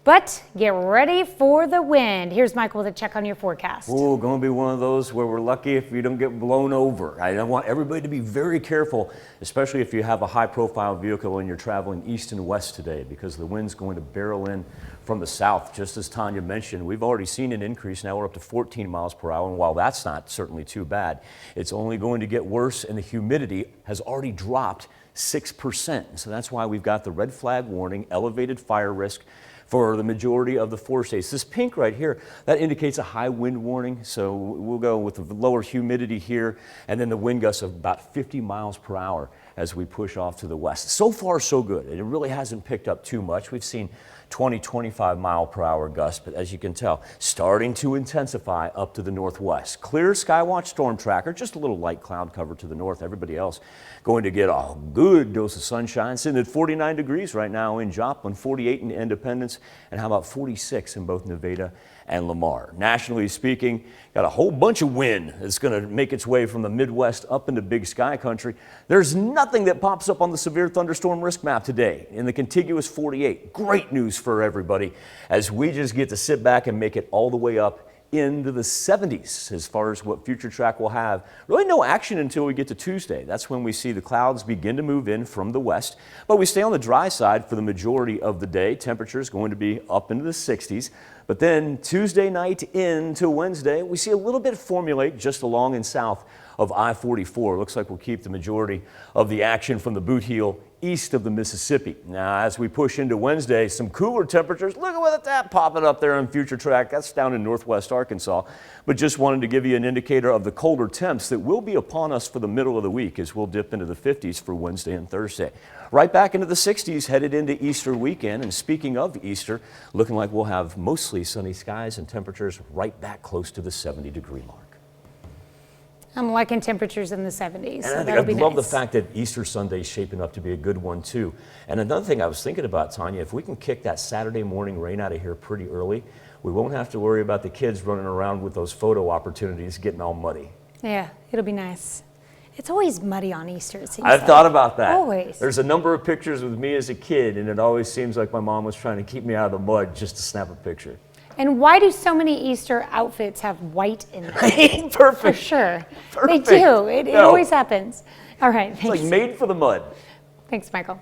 but get ready for the wind. Here's Michael with a check on your forecast. Oh, going to be one of those where we're lucky if we don't get blown over. I want everybody to be very careful, especially if you have a high-profile vehicle and you're traveling east and west today, because the wind's going to barrel in from the south. Just as Tanya mentioned, we've already seen an increase. Now we're up to 14 miles per hour, and while that's not certainly too bad, it's only going to get worse, and the humidity has already dropped 6%. So that's why we've got the red flag warning, elevated fire risk for the majority of the 4 states. This pink right here, that indicates a high wind warning. So we'll go with the lower humidity here, and then the wind gusts of about 50 miles per hour as we push off to the west. So far, so good. It really hasn't picked up too much. We've seen 20, 25 mile per hour gusts, but as you can tell, starting to intensify up to the northwest. Clear Skywatch storm tracker, just a little light cloud cover to the north. Everybody else going to get a good dose of sunshine. Sitting at 49 degrees right now in Joplin, 48 in Independence, and how about 46 in both Nevada and Lamar. Nationally speaking, got a whole bunch of wind that's going to make its way from the Midwest up into Big Sky country. There's nothing that pops up on the severe thunderstorm risk map today in the contiguous 48. Great news for everybody as we just get to sit back and make it all the way up into the 70s as far as what Future Track will have. Really no action until we get to Tuesday. That's when we see the clouds begin to move in from the west, but we stay on the dry side for the majority of the day. Temperatures going to be up into the 60s. But then Tuesday night into Wednesday, we see a little bit formulate just along and south of I-44. Looks like we'll keep the majority of the action from the boot heel east of the Mississippi. Now, as we push into Wednesday, some cooler temperatures. Look at that popping up there on Future Track. That's down in northwest Arkansas. But just wanted to give you an indicator of the colder temps that will be upon us for the middle of the week as we'll dip into the 50s for Wednesday and Thursday. Right back into the 60s headed into Easter weekend. And speaking of Easter, looking like we'll have mostly sunny skies and temperatures right back close to the 70-degree mark. I'm liking temperatures in the 70s. And I love the fact that Easter Sunday is shaping up to be a good one, too. And another thing I was thinking about, Tanya, if we can kick that Saturday morning rain out of here pretty early, we won't have to worry about the kids running around with those photo opportunities getting all muddy. Yeah, it'll be nice. It's always muddy on Easter, it seems I've thought about that. Always. There's a number of pictures with me as a kid, and it always seems like my mom was trying to keep me out of the mud just to snap a picture. And why do so many Easter outfits have white in them? Perfect. For sure. Perfect. They do. It always happens. All right. It's like made for the mud. Thanks, Michael.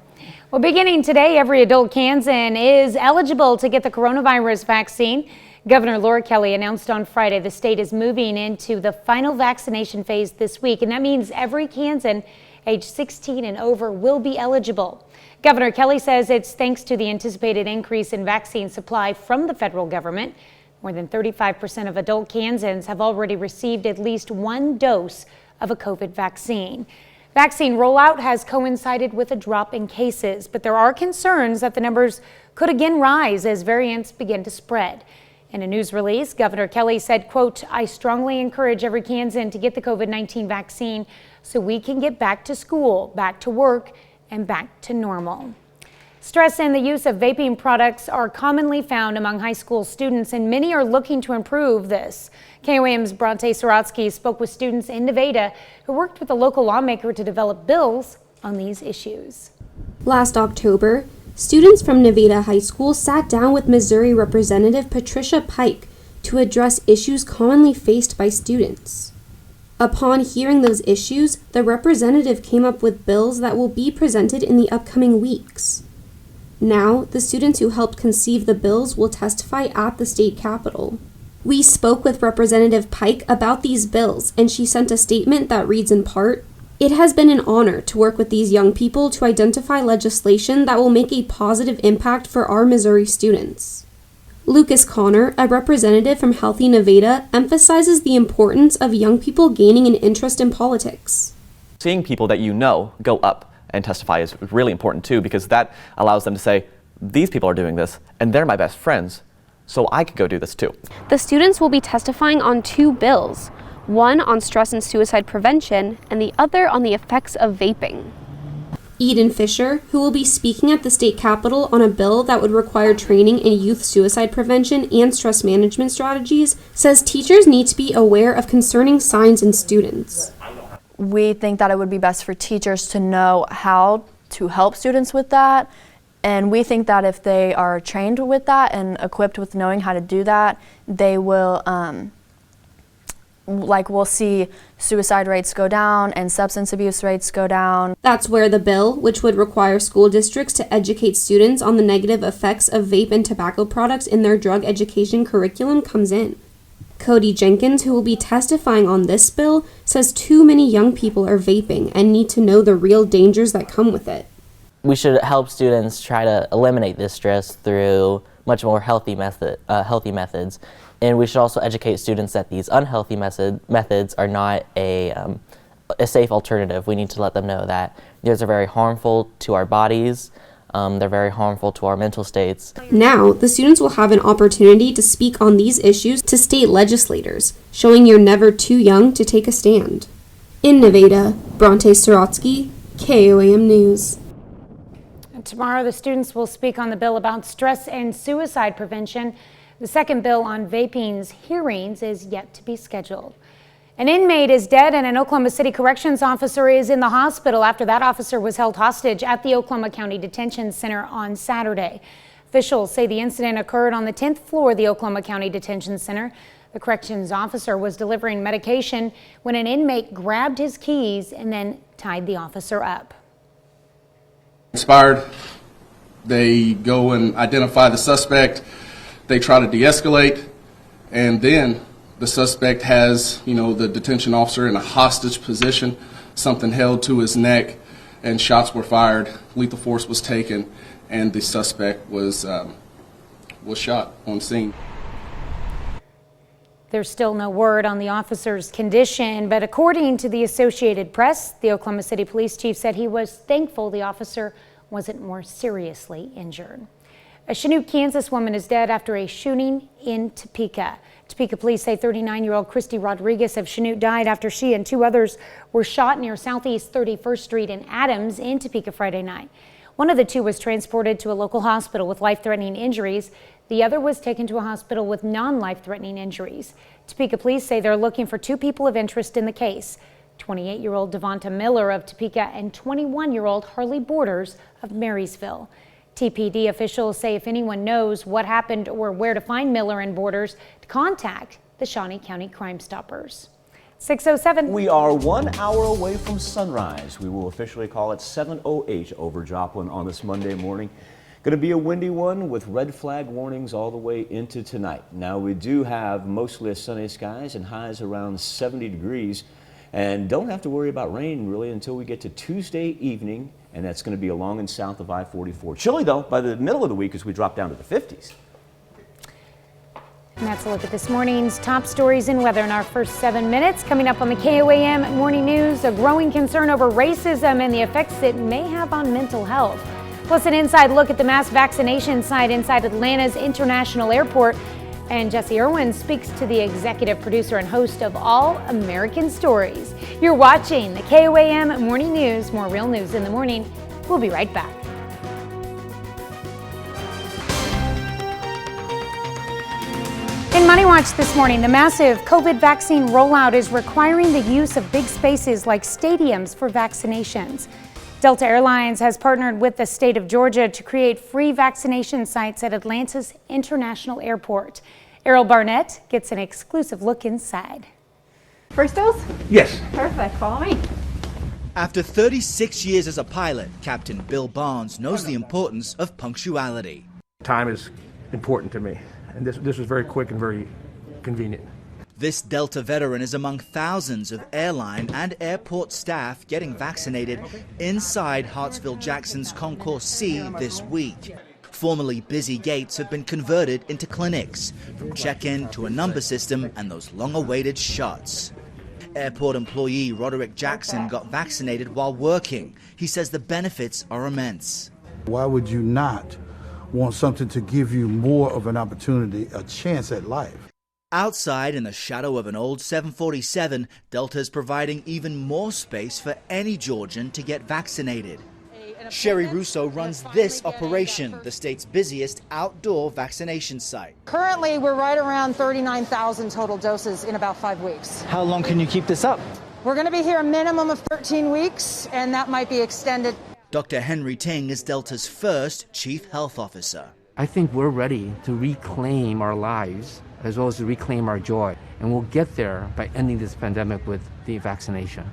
Well, beginning today, every adult Kansan is eligible to get the coronavirus vaccine. Governor Laura Kelly announced on Friday the state is moving into the final vaccination phase this week, and that means every Kansan age 16 and over will be eligible. Governor Kelly says it's thanks to the anticipated increase in vaccine supply from the federal government. More than 35% of adult Kansans have already received at least one dose of a COVID vaccine. Vaccine rollout has coincided with a drop in cases, but there are concerns that the numbers could again rise as variants begin to spread. In a news release, Governor Kelly said, quote, "I strongly encourage every Kansan to get the COVID-19 vaccine so we can get back to school, back to work, and back to normal." Stress and the use of vaping products are commonly found among high school students, and many are looking to improve this. KOAM's Bronte Sorotsky spoke with students in Nevada who worked with a local lawmaker to develop bills on these issues. Last October, students from Nevada High School sat down with Missouri Representative Patricia Pike to address issues commonly faced by students. Upon hearing those issues, the representative came up with bills that will be presented in the upcoming weeks. Now, the students who helped conceive the bills will testify at the state capitol. We spoke with Representative Pike about these bills, and she sent a statement that reads in part, "It has been an honor to work with these young people to identify legislation that will make a positive impact for our Missouri students." Lucas Connor, a representative from Healthy Nevada, emphasizes the importance of young people gaining an interest in politics. Seeing people that you know go up and testify is really important too, because that allows them to say, these people are doing this and they're my best friends, so I could go do this too. The students will be testifying on two bills, one on stress and suicide prevention and the other on the effects of vaping. Eden Fisher, who will be speaking at the state capitol on a bill that would require training in youth suicide prevention and stress management strategies, says teachers need to be aware of concerning signs in students. We think that it would be best for teachers to know how to help students with that, and we think that if they are trained with that and equipped with knowing how to do that, they will we'll see suicide rates go down and substance abuse rates go down. That's where the bill, which would require school districts to educate students on the negative effects of vape and tobacco products in their drug education curriculum, comes in. Cody Jenkins, who will be testifying on this bill, says too many young people are vaping and need to know the real dangers that come with it. We should help students try to eliminate this stress through much more healthy methods. And we should also educate students that these unhealthy methods are not a safe alternative. We need to let them know that these are very harmful to our bodies. They're very harmful to our mental states. Now, the students will have an opportunity to speak on these issues to state legislators, showing you're never too young to take a stand. In Nevada, Bronte Sorotsky, KOAM News. And tomorrow, the students will speak on the bill about stress and suicide prevention. The second bill on vaping's hearings is yet to be scheduled. An inmate is dead and an Oklahoma City corrections officer is in the hospital after that officer was held hostage at the Oklahoma County Detention Center on Saturday. Officials say the incident occurred on the 10th floor of the Oklahoma County Detention Center. The corrections officer was delivering medication when an inmate grabbed his keys and then tied the officer up. Inspired, they go and identify the suspect. They try to de-escalate, and then the suspect has, the detention officer in a hostage position, something held to his neck, and shots were fired. Lethal force was taken, and the suspect was shot on scene. There's still no word on the officer's condition, but according to the Associated Press, the Oklahoma City Police Chief said he was thankful the officer wasn't more seriously injured. A Chinook, Kansas woman is dead after a shooting in Topeka. Topeka police say 39-year-old Christy Rodriguez of Chinook died after she and two others were shot near Southeast 31st Street in Adams in Topeka Friday night. One of the two was transported to a local hospital with life-threatening injuries. The other was taken to a hospital with non-life-threatening injuries. Topeka police say they're looking for two people of interest in the case: 28-year-old Devonta Miller of Topeka and 21-year-old Harley Borders of Marysville. TPD officials say if anyone knows what happened or where to find Miller and Borders, to contact the Shawnee County Crime Stoppers. 6:07. We are 1 hour away from sunrise. We will officially call it 7:08 over Joplin on this Monday morning. Going to be a windy one with red flag warnings all the way into tonight. Now we do have mostly sunny skies and highs around 70 degrees, and don't have to worry about rain really until we get to Tuesday evening, and that's going to be along and south of I-44. Chilly though by the middle of the week as we drop down to the 50s. And that's a look at this morning's top stories and weather in our first 7 minutes. Coming up on the KOAM Morning News, a growing concern over racism and the effects it may have on mental health. Plus an inside look at the mass vaccination site inside Atlanta's International Airport. And Jesse Irwin speaks to the executive producer and host of All American Stories. You're watching the KOAM Morning News. More real news in the morning. We'll be right back. In Money Watch this morning, the massive COVID vaccine rollout is requiring the use of big spaces like stadiums for vaccinations. Delta Airlines has partnered with the state of Georgia to create free vaccination sites at Atlanta's International Airport. Errol Barnett gets an exclusive look inside. First dose? Yes. Perfect. Follow me. After 36 years as a pilot, Captain Bill Barnes knows the importance of punctuality. Time is important to me, and this is very quick and very convenient. This Delta veteran is among thousands of airline and airport staff getting vaccinated inside Hartsfield-Jackson's Concourse C this week. Formerly busy gates have been converted into clinics, from check-in to a number system and those long-awaited shots. Airport employee Roderick Jackson got vaccinated while working. He says the benefits are immense. Why would you not want something to give you more of an opportunity, a chance at life? Outside in the shadow of an old 747, Delta is providing even more space for any Georgian to get vaccinated. Sherry Russo runs this operation, the state's busiest outdoor vaccination site. Currently, we're right around 39,000 total doses in about 5 weeks. How long can you keep this up? We're going to be here a minimum of 13 weeks, and that might be extended. Dr. Henry Ting is Delta's first chief health officer. I think we're ready to reclaim our lives as well as to reclaim our joy. And we'll get there by ending this pandemic with the vaccination.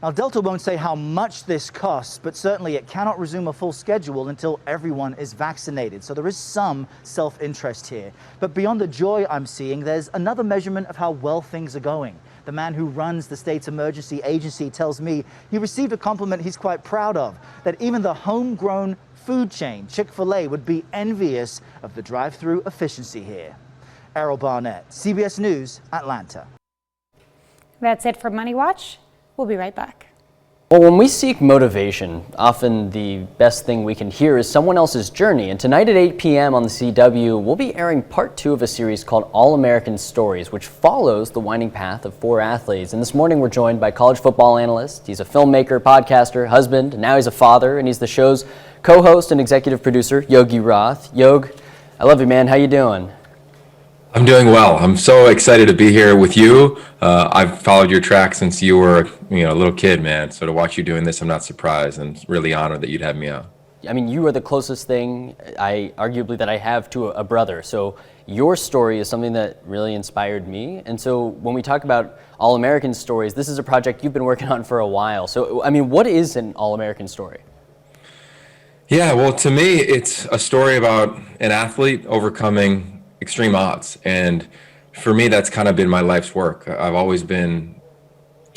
Now, Delta won't say how much this costs, but certainly it cannot resume a full schedule until everyone is vaccinated. So there is some self-interest here. But beyond the joy I'm seeing, there's another measurement of how well things are going. The man who runs the state's emergency agency tells me he received a compliment he's quite proud of, that even the homegrown food chain, Chick-fil-A, would be envious of the drive-through efficiency here. Errol Barnett, CBS News, Atlanta. That's it for Money Watch. We'll be right back. Well, when we seek motivation, often the best thing we can hear is someone else's journey. And tonight at 8 p.m. on the CW, we'll be airing part 2 of a series called All American Stories, which follows the winding path of 4 athletes. And this morning we're joined by college football analyst. He's a filmmaker, podcaster, husband, and now he's a father. And he's the show's co-host and executive producer, Yogi Roth. Yog, I love you, man. How you doing? I'm doing well. I'm so excited to be here with you. I've followed your track since you were, a little kid, man. So to watch you doing this, I'm not surprised and really honored that you'd have me on. I mean, you are the closest thing, arguably, that I have to a brother. So your story is something that really inspired me. And so when we talk about All American Stories, this is a project you've been working on for a while. So, I mean, what is an All American story? Yeah, well, to me, it's a story about an athlete overcoming extreme odds. And for me, that's kind of been my life's work. I've always been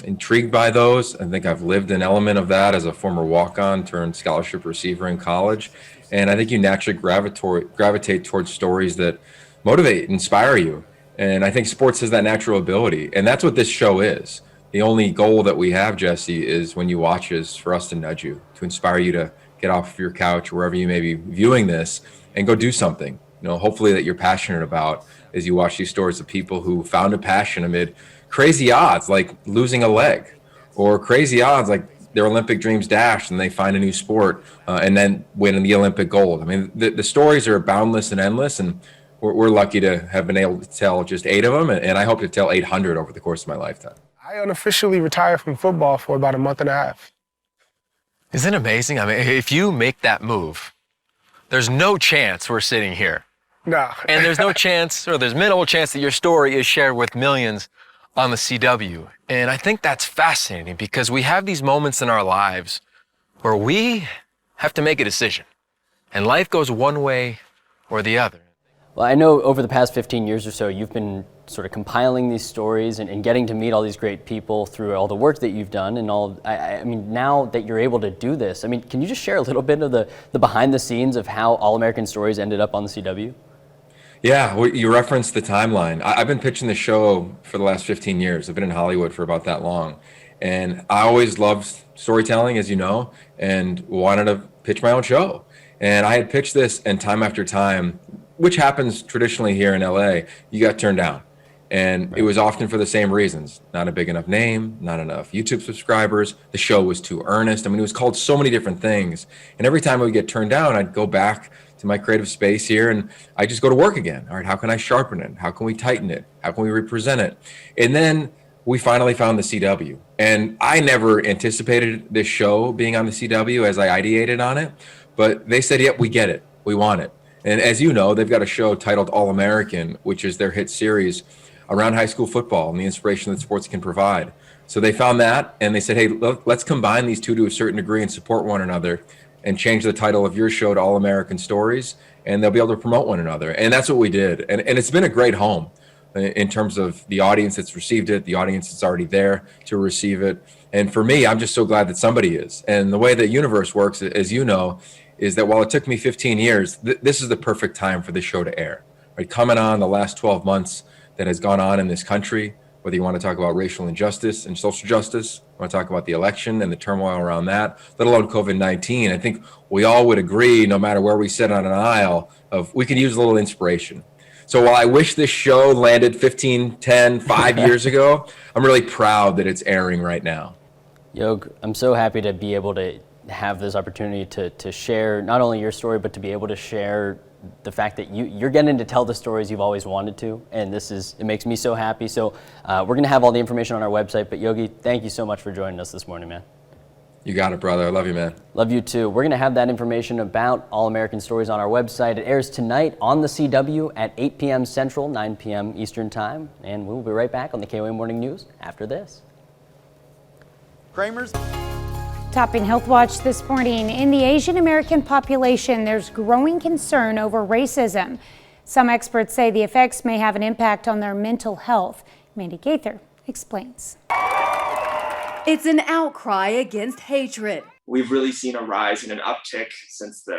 intrigued by those. I think I've lived an element of that as a former walk-on turned scholarship receiver in college. And I think you naturally gravitate towards stories that motivate, inspire you. And I think sports has that natural ability. And that's what this show is. The only goal that we have, Jesse, is when you watch is for us to nudge you, to inspire you to get off your couch, wherever you may be viewing this, and go do something. Hopefully that you're passionate about as you watch these stories of people who found a passion amid crazy odds, like losing a leg, or crazy odds like their Olympic dreams dashed and they find a new sport and then win the Olympic gold. I mean, the stories are boundless and endless, and we're lucky to have been able to tell just 8 of them, and I hope to tell 800 over the course of my lifetime. I unofficially retired from football for about a month and a half. Isn't it amazing? I mean, if you make that move, there's no chance we're sitting here. No. And there's no chance, or there's minimal chance that your story is shared with millions on the CW. And I think that's fascinating because we have these moments in our lives where we have to make a decision and life goes one way or the other. Well, I know over the past 15 years or so, you've been sort of compiling these stories and getting to meet all these great people through all the work that you've done and all. I mean, now that you're able to do this, I mean, can you just share a little bit of the behind the scenes of how All American Stories ended up on the CW? Yeah, well, you referenced the timeline. I've been pitching the show for the last 15 years. I've been in Hollywood for about that long. And I always loved storytelling, as you know, and wanted to pitch my own show. And I had pitched this, and time after time, which happens traditionally here in LA, you got turned down. And it was often for the same reasons. Not a big enough name, not enough YouTube subscribers. The show was too earnest. I mean, it was called so many different things. And every time I would get turned down, I'd go back to my creative space here and I just go to work again. All right, how can I sharpen it? How can we tighten it? How can we represent it? And then we finally found the CW. And I never anticipated this show being on the CW as I ideated on it. But they said, yep, we get it. We want it. And as you know, they've got a show titled All American, which is their hit series around high school football and the inspiration that sports can provide. So they found that and they said, hey, let's combine these two to a certain degree and support one another and change the title of your show to All American Stories, and they'll be able to promote one another. And that's what we did. And it's been a great home in terms of the audience that's received it, the audience that's already there to receive it. And for me, I'm just so glad that somebody is. And the way that universe works, as you know, is that while it took me 15 years, this is the perfect time for this show to air. Right, coming on the last 12 months that has gone on in this country, whether you want to talk about racial injustice and social justice, want to talk about the election and the turmoil around that, let alone COVID-19, I think we all would agree, no matter where we sit on an aisle, of we could use a little inspiration. So while I wish this show landed 15, 10, 5 years ago, I'm really proud that it's airing right now. Yog, I'm so happy to be able to have this opportunity to share not only your story, but to be able to share the fact that you're getting to tell the stories you've always wanted to, and it makes me so happy. So we're going to have all the information on our website, but Yogi, thank you so much for joining us this morning, man. You got it, brother. I love you, man. Love you too. We're going to have that information about All American Stories on our website. It airs tonight on the CW at 8 p.m. Central, 9 p.m. Eastern Time, and we'll be right back on the KOAM Morning News after this. Kramer's. Topping Healthwatch this morning, in the Asian American population, there's growing concern over racism. Some experts say the effects may have an impact on their mental health. Mandy Gaither explains. It's an outcry against hatred. We've really seen a rise and an uptick since the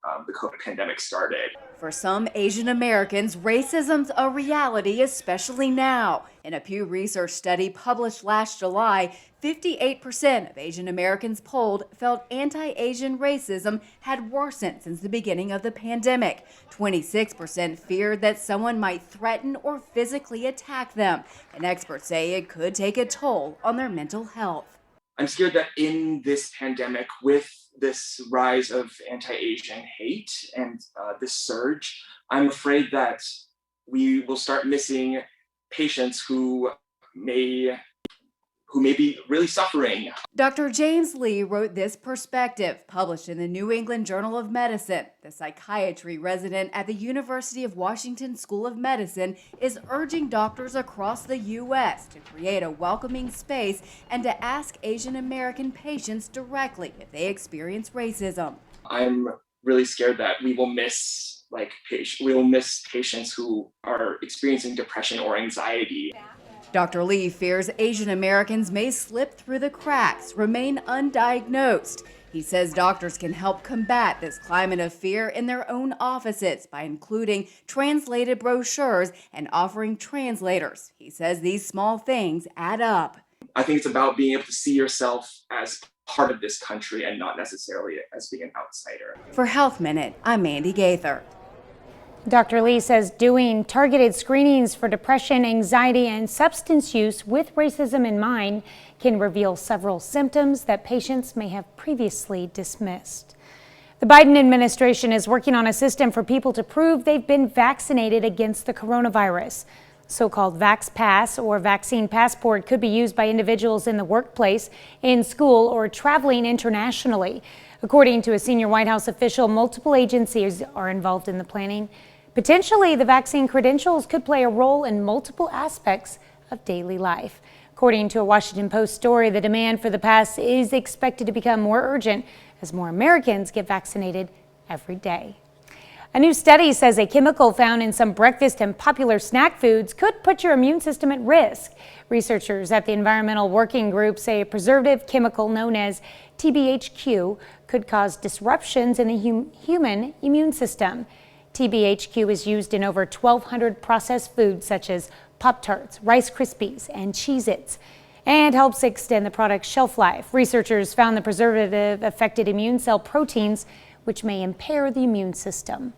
COVID pandemic started. For some Asian Americans, racism's a reality, especially now. In a Pew Research study published last July, 58% of Asian Americans polled felt anti-Asian racism had worsened since the beginning of the pandemic. 26% feared that someone might threaten or physically attack them, and experts say it could take a toll on their mental health. I'm scared that in this pandemic, with this rise of anti-Asian hate and this surge, I'm afraid that we will start missing patients who may be really suffering. Dr. James Lee wrote this perspective, published in the New England Journal of Medicine. The psychiatry resident at the University of Washington School of Medicine is urging doctors across the U.S. to create a welcoming space and to ask Asian American patients directly if they experience racism. I'm really scared that we will miss patients who are experiencing depression or anxiety. Dr. Lee fears Asian Americans may slip through the cracks, remain undiagnosed. He says doctors can help combat this climate of fear in their own offices by including translated brochures and offering translators. He says these small things add up. I think it's about being able to see yourself as part of this country and not necessarily as being an outsider. For Health Minute, I'm Mandy Gaither. Dr. Lee says doing targeted screenings for depression, anxiety, and substance use with racism in mind can reveal several symptoms that patients may have previously dismissed. The Biden administration is working on a system for people to prove they've been vaccinated against the coronavirus. So-called Vax Pass or vaccine passport could be used by individuals in the workplace, in school, or traveling internationally. According to a senior White House official, multiple agencies are involved in the planning. Potentially, the vaccine credentials could play a role in multiple aspects of daily life. According to a Washington Post story, the demand for the pass is expected to become more urgent as more Americans get vaccinated every day. A new study says a chemical found in some breakfast and popular snack foods could put your immune system at risk. Researchers at the Environmental Working Group say a preservative chemical known as TBHQ could cause disruptions in the human immune system. TBHQ is used in over 1,200 processed foods such as Pop-Tarts, Rice Krispies, and Cheez-Its, and helps extend the product's shelf life. Researchers found the preservative affected immune cell proteins, which may impair the immune system.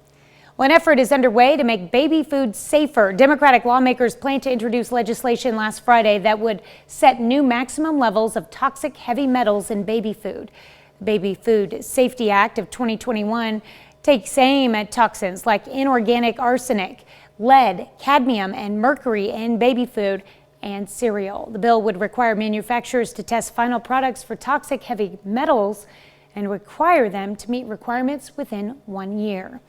Well, an effort is underway to make baby food safer. Democratic lawmakers plan to introduce legislation last Friday that would set new maximum levels of toxic heavy metals in baby food. The Baby Food Safety Act of 2021 takes aim at toxins like inorganic arsenic, lead, cadmium, and mercury in baby food and cereal. The bill would require manufacturers to test final products for toxic heavy metals and require them to meet requirements within 1 year.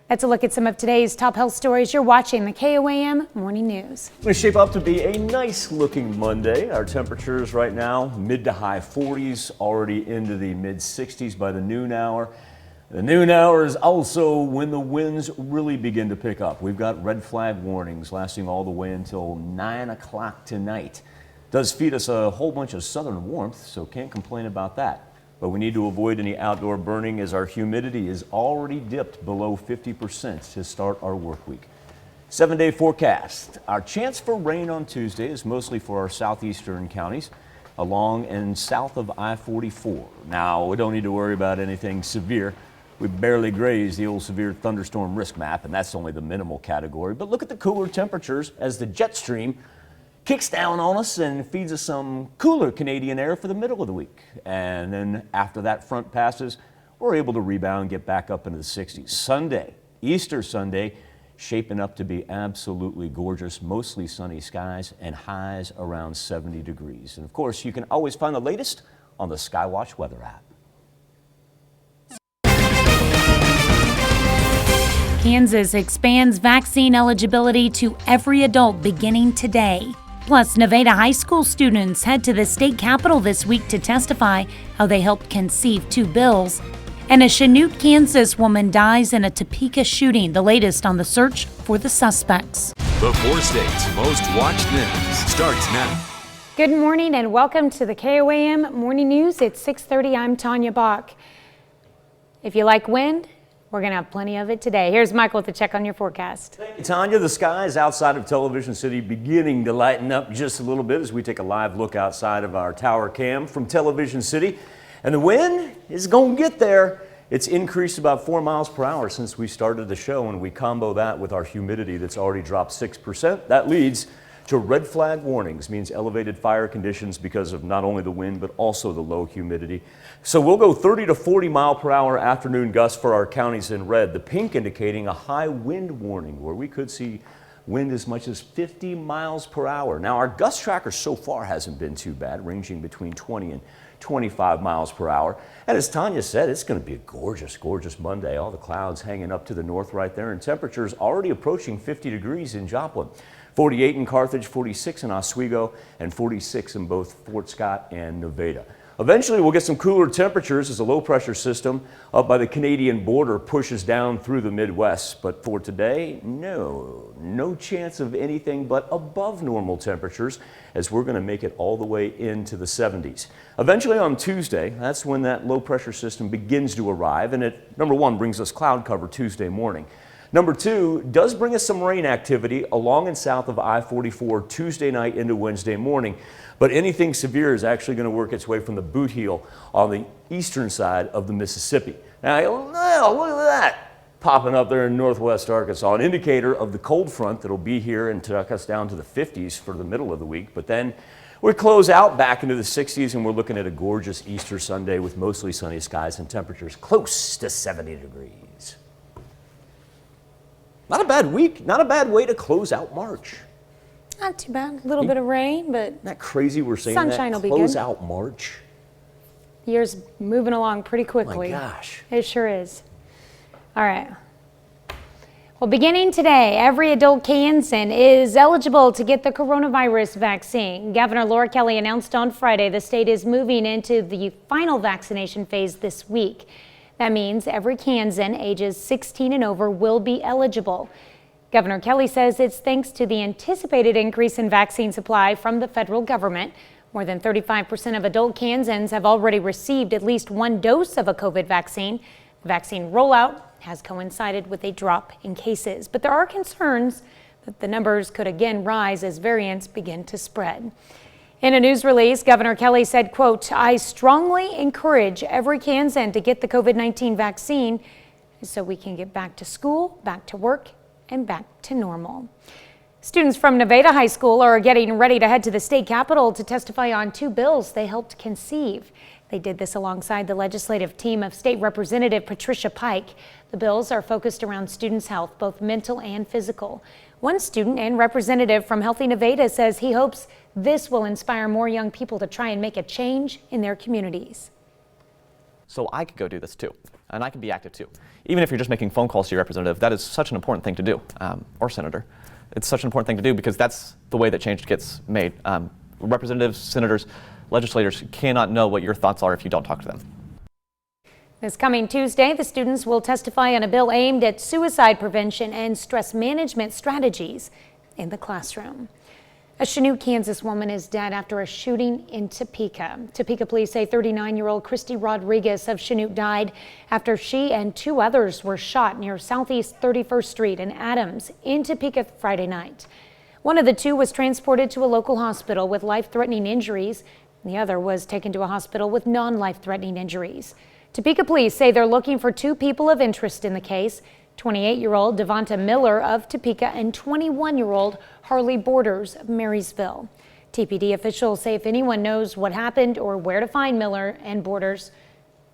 That's a look at some of today's top health stories. You're watching the KOAM Morning News. It's going to shape up to be a nice looking Monday. Our temperatures right now, mid to high 40s, already into the mid 60s by the noon hour. The noon hour is also when the winds really begin to pick up. We've got red flag warnings lasting all the way until 9 o'clock tonight. Does feed us a whole bunch of southern warmth, so can't complain about that. But we need to avoid any outdoor burning as our humidity is already dipped below 50% to start our work week. 7-day forecast. Our chance for rain on Tuesday is mostly for our southeastern counties along and south of I-44. Now, we don't need to worry about anything severe. We barely grazed the old severe thunderstorm risk map, and that's only the minimal category. But look at the cooler temperatures as the jet stream kicks down on us and feeds us some cooler Canadian air for the middle of the week. And then after that front passes, we're able to rebound and get back up into the 60s. Sunday, Easter Sunday, shaping up to be absolutely gorgeous, mostly sunny skies and highs around 70 degrees. And of course, you can always find the latest on the Skywatch weather app. Kansas expands vaccine eligibility to every adult beginning today. Plus, Nevada high school students head to the state capitol this week to testify how they helped conceive 2 bills. And a Chinook, Kansas woman dies in a Topeka shooting, the latest on the search for the suspects. The 4 states' most watched news starts now. Good morning and welcome to the KOAM Morning News. It's 6:30. I'm Tanya Bach. If you like wind, we're going to have plenty of it today. Here's Michael with a check on your forecast. Thank you, Tanya. The skies outside of Television City beginning to lighten up just a little bit as we take a live look outside of our tower cam from Television City. And the wind is going to get there. It's increased about 4 miles per hour since we started the show, and we combo that with our humidity that's already dropped 6%. That leads to red flag warnings, means elevated fire conditions because of not only the wind but also the low humidity. So we'll go 30 to 40 mile per hour afternoon gusts for our counties in red. The pink indicating a high wind warning where we could see wind as much as 50 miles per hour. Now our gust tracker so far hasn't been too bad, ranging between 20 and 25 miles per hour. And as Tanya said, it's going to be a gorgeous, gorgeous Monday. All the clouds hanging up to the north right there, and temperatures already approaching 50 degrees in Joplin. 48 in Carthage, 46 in Oswego, and 46 in both Fort Scott and Nevada. Eventually, we'll get some cooler temperatures as a low-pressure system up by the Canadian border pushes down through the Midwest. But for today, no chance of anything but above normal temperatures as we're going to make it all the way into the 70s. Eventually on Tuesday, that's when that low-pressure system begins to arrive, and it, number 1, brings us cloud cover Tuesday morning. Number 2, does bring us some rain activity along and south of I-44 Tuesday night into Wednesday morning. But anything severe is actually going to work its way from the boot heel on the eastern side of the Mississippi. Now, look at that popping up there in northwest Arkansas, an indicator of the cold front that'll be here and tuck us down to the 50s for the middle of the week. But then we close out back into the 60s, and we're looking at a gorgeous Easter Sunday with mostly sunny skies and temperatures close to 70 degrees. Not a bad week, not a bad way to close out March. Not too bad. A little bit of rain, but Isn't that crazy we're saying sunshine that? will be Close good. out March. The year's moving along pretty quickly. My gosh. It sure is. All right. Well, beginning today, every adult Kansan is eligible to get the coronavirus vaccine. Governor Laura Kelly announced on Friday the state is moving into the final vaccination phase this week. That means every Kansan ages 16 and over will be eligible. Governor Kelly says it's thanks to the anticipated increase in vaccine supply from the federal government. More than 35% of adult Kansans have already received at least one dose of a COVID vaccine. The vaccine rollout has coincided with a drop in cases, but there are concerns that the numbers could again rise as variants begin to spread. In a news release, Governor Kelly said, quote, "I strongly encourage every Kansan to get the COVID-19 vaccine so we can get back to school, back to work, and back to normal." Students from Nevada High School are getting ready to head to the state capitol to testify on two bills they helped conceive. They did this alongside the legislative team of State Representative Patricia Pike. The bills are focused around students' health, both mental and physical. One student and representative from Healthy Nevada says he hopes this will inspire more young people to try and make a change in their communities. So I could go do this too, and I can be active too. Even if you're just making phone calls to your representative, that is such an important thing to do, or senator. It's such an important thing to do because that's the way that change gets made. Representatives, senators, legislators cannot know what your thoughts are if you don't talk to them. This coming Tuesday, the students will testify on a bill aimed at suicide prevention and stress management strategies in the classroom. A Chinook, Kansas woman is dead after a shooting in Topeka. Topeka police say 39-year-old Christy Rodriguez of Chinook died after she and two others were shot near Southeast 31st Street and Adams in Topeka Friday night. One of the two was transported to a local hospital with life-threatening injuries. The other was taken to a hospital with non-life-threatening injuries. Topeka police say they're looking for two people of interest in the case, 28-year-old Devonta Miller of Topeka and 21-year-old Harley Borders of Marysville. TPD officials say if anyone knows what happened or where to find Miller and Borders,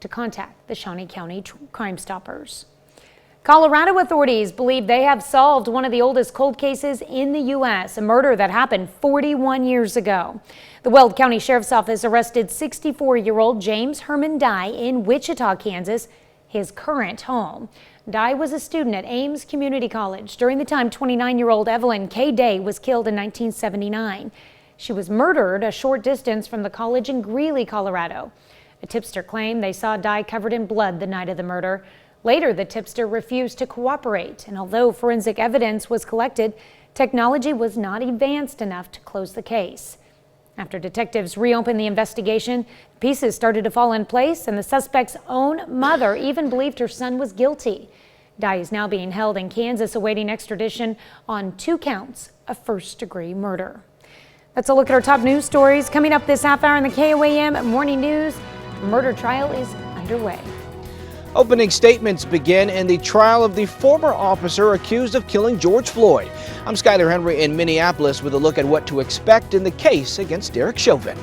to contact the Shawnee County Crime Stoppers. Colorado authorities believe they have solved one of the oldest cold cases in the U.S., a murder that happened 41 years ago. The Weld County Sheriff's Office arrested 64-year-old James Herman Dye in Wichita, Kansas, his current home. Dye was a student at Ames Community College during the time 29-year-old Evelyn K. Day was killed in 1979. She was murdered a short distance from the college in Greeley, Colorado. A tipster claimed they saw Dye covered in blood the night of the murder. Later, the tipster refused to cooperate, and although forensic evidence was collected, technology was not advanced enough to close the case. After detectives reopened the investigation, pieces started to fall in place, and the suspect's own mother even believed her son was guilty. Dye is now being held in Kansas awaiting extradition on 2 counts of first-degree murder. That's a look at our top news stories. Coming up this half hour in the KOAM Morning News, a murder trial is underway. Opening statements begin in the trial of the former officer accused of killing George Floyd. I'm Skyler Henry in Minneapolis with a look at what to expect in the case against Derek Chauvin.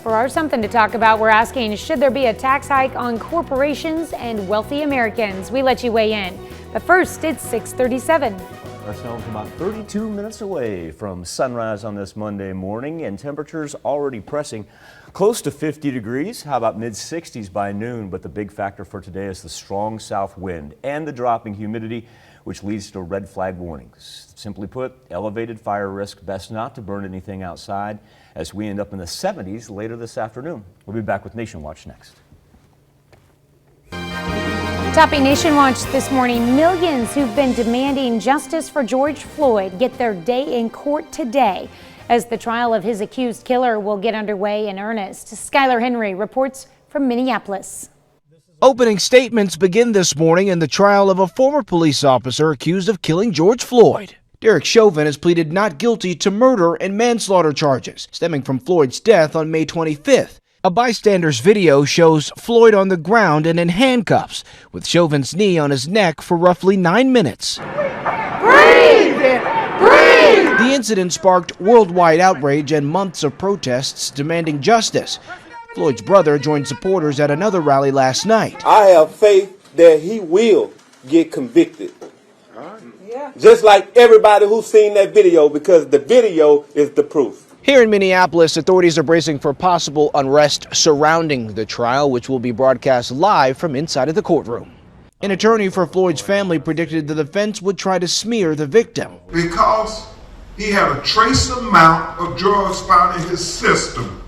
For our Something to Talk About, we're asking, should there be a tax hike on corporations and wealthy Americans? We let you weigh in. But first, it's 6:37. Ourselves about 32 minutes away from sunrise on this Monday morning, and temperatures already pressing close to 50 degrees. How about mid-60s by noon? But the big factor for today is the strong south wind and the dropping humidity, which leads to red flag warnings. Simply put, elevated fire risk, best not to burn anything outside as we end up in the 70s later this afternoon. We'll be back with Nation Watch next. Topping Nation Watch this morning, millions who've been demanding justice for George Floyd get their day in court today as the trial of his accused killer will get underway in earnest. Skyler Henry reports from Minneapolis. Opening statements begin this morning in the trial of a former police officer accused of killing George Floyd. Derek Chauvin has pleaded not guilty to murder and manslaughter charges stemming from Floyd's death on May 25th. A bystander's video shows Floyd on the ground and in handcuffs, with Chauvin's knee on his neck for roughly 9 minutes. Breathe! Breathe! The incident sparked worldwide outrage and months of protests demanding justice. Floyd's brother joined supporters at another rally last night. I have faith that he will get convicted. Just like everybody who's seen that video, because the video is the proof. Here in Minneapolis, authorities are bracing for possible unrest surrounding the trial, which will be broadcast live from inside of the courtroom. An attorney for Floyd's family predicted the defense would try to smear the victim. Because he had a trace amount of drugs found in his system,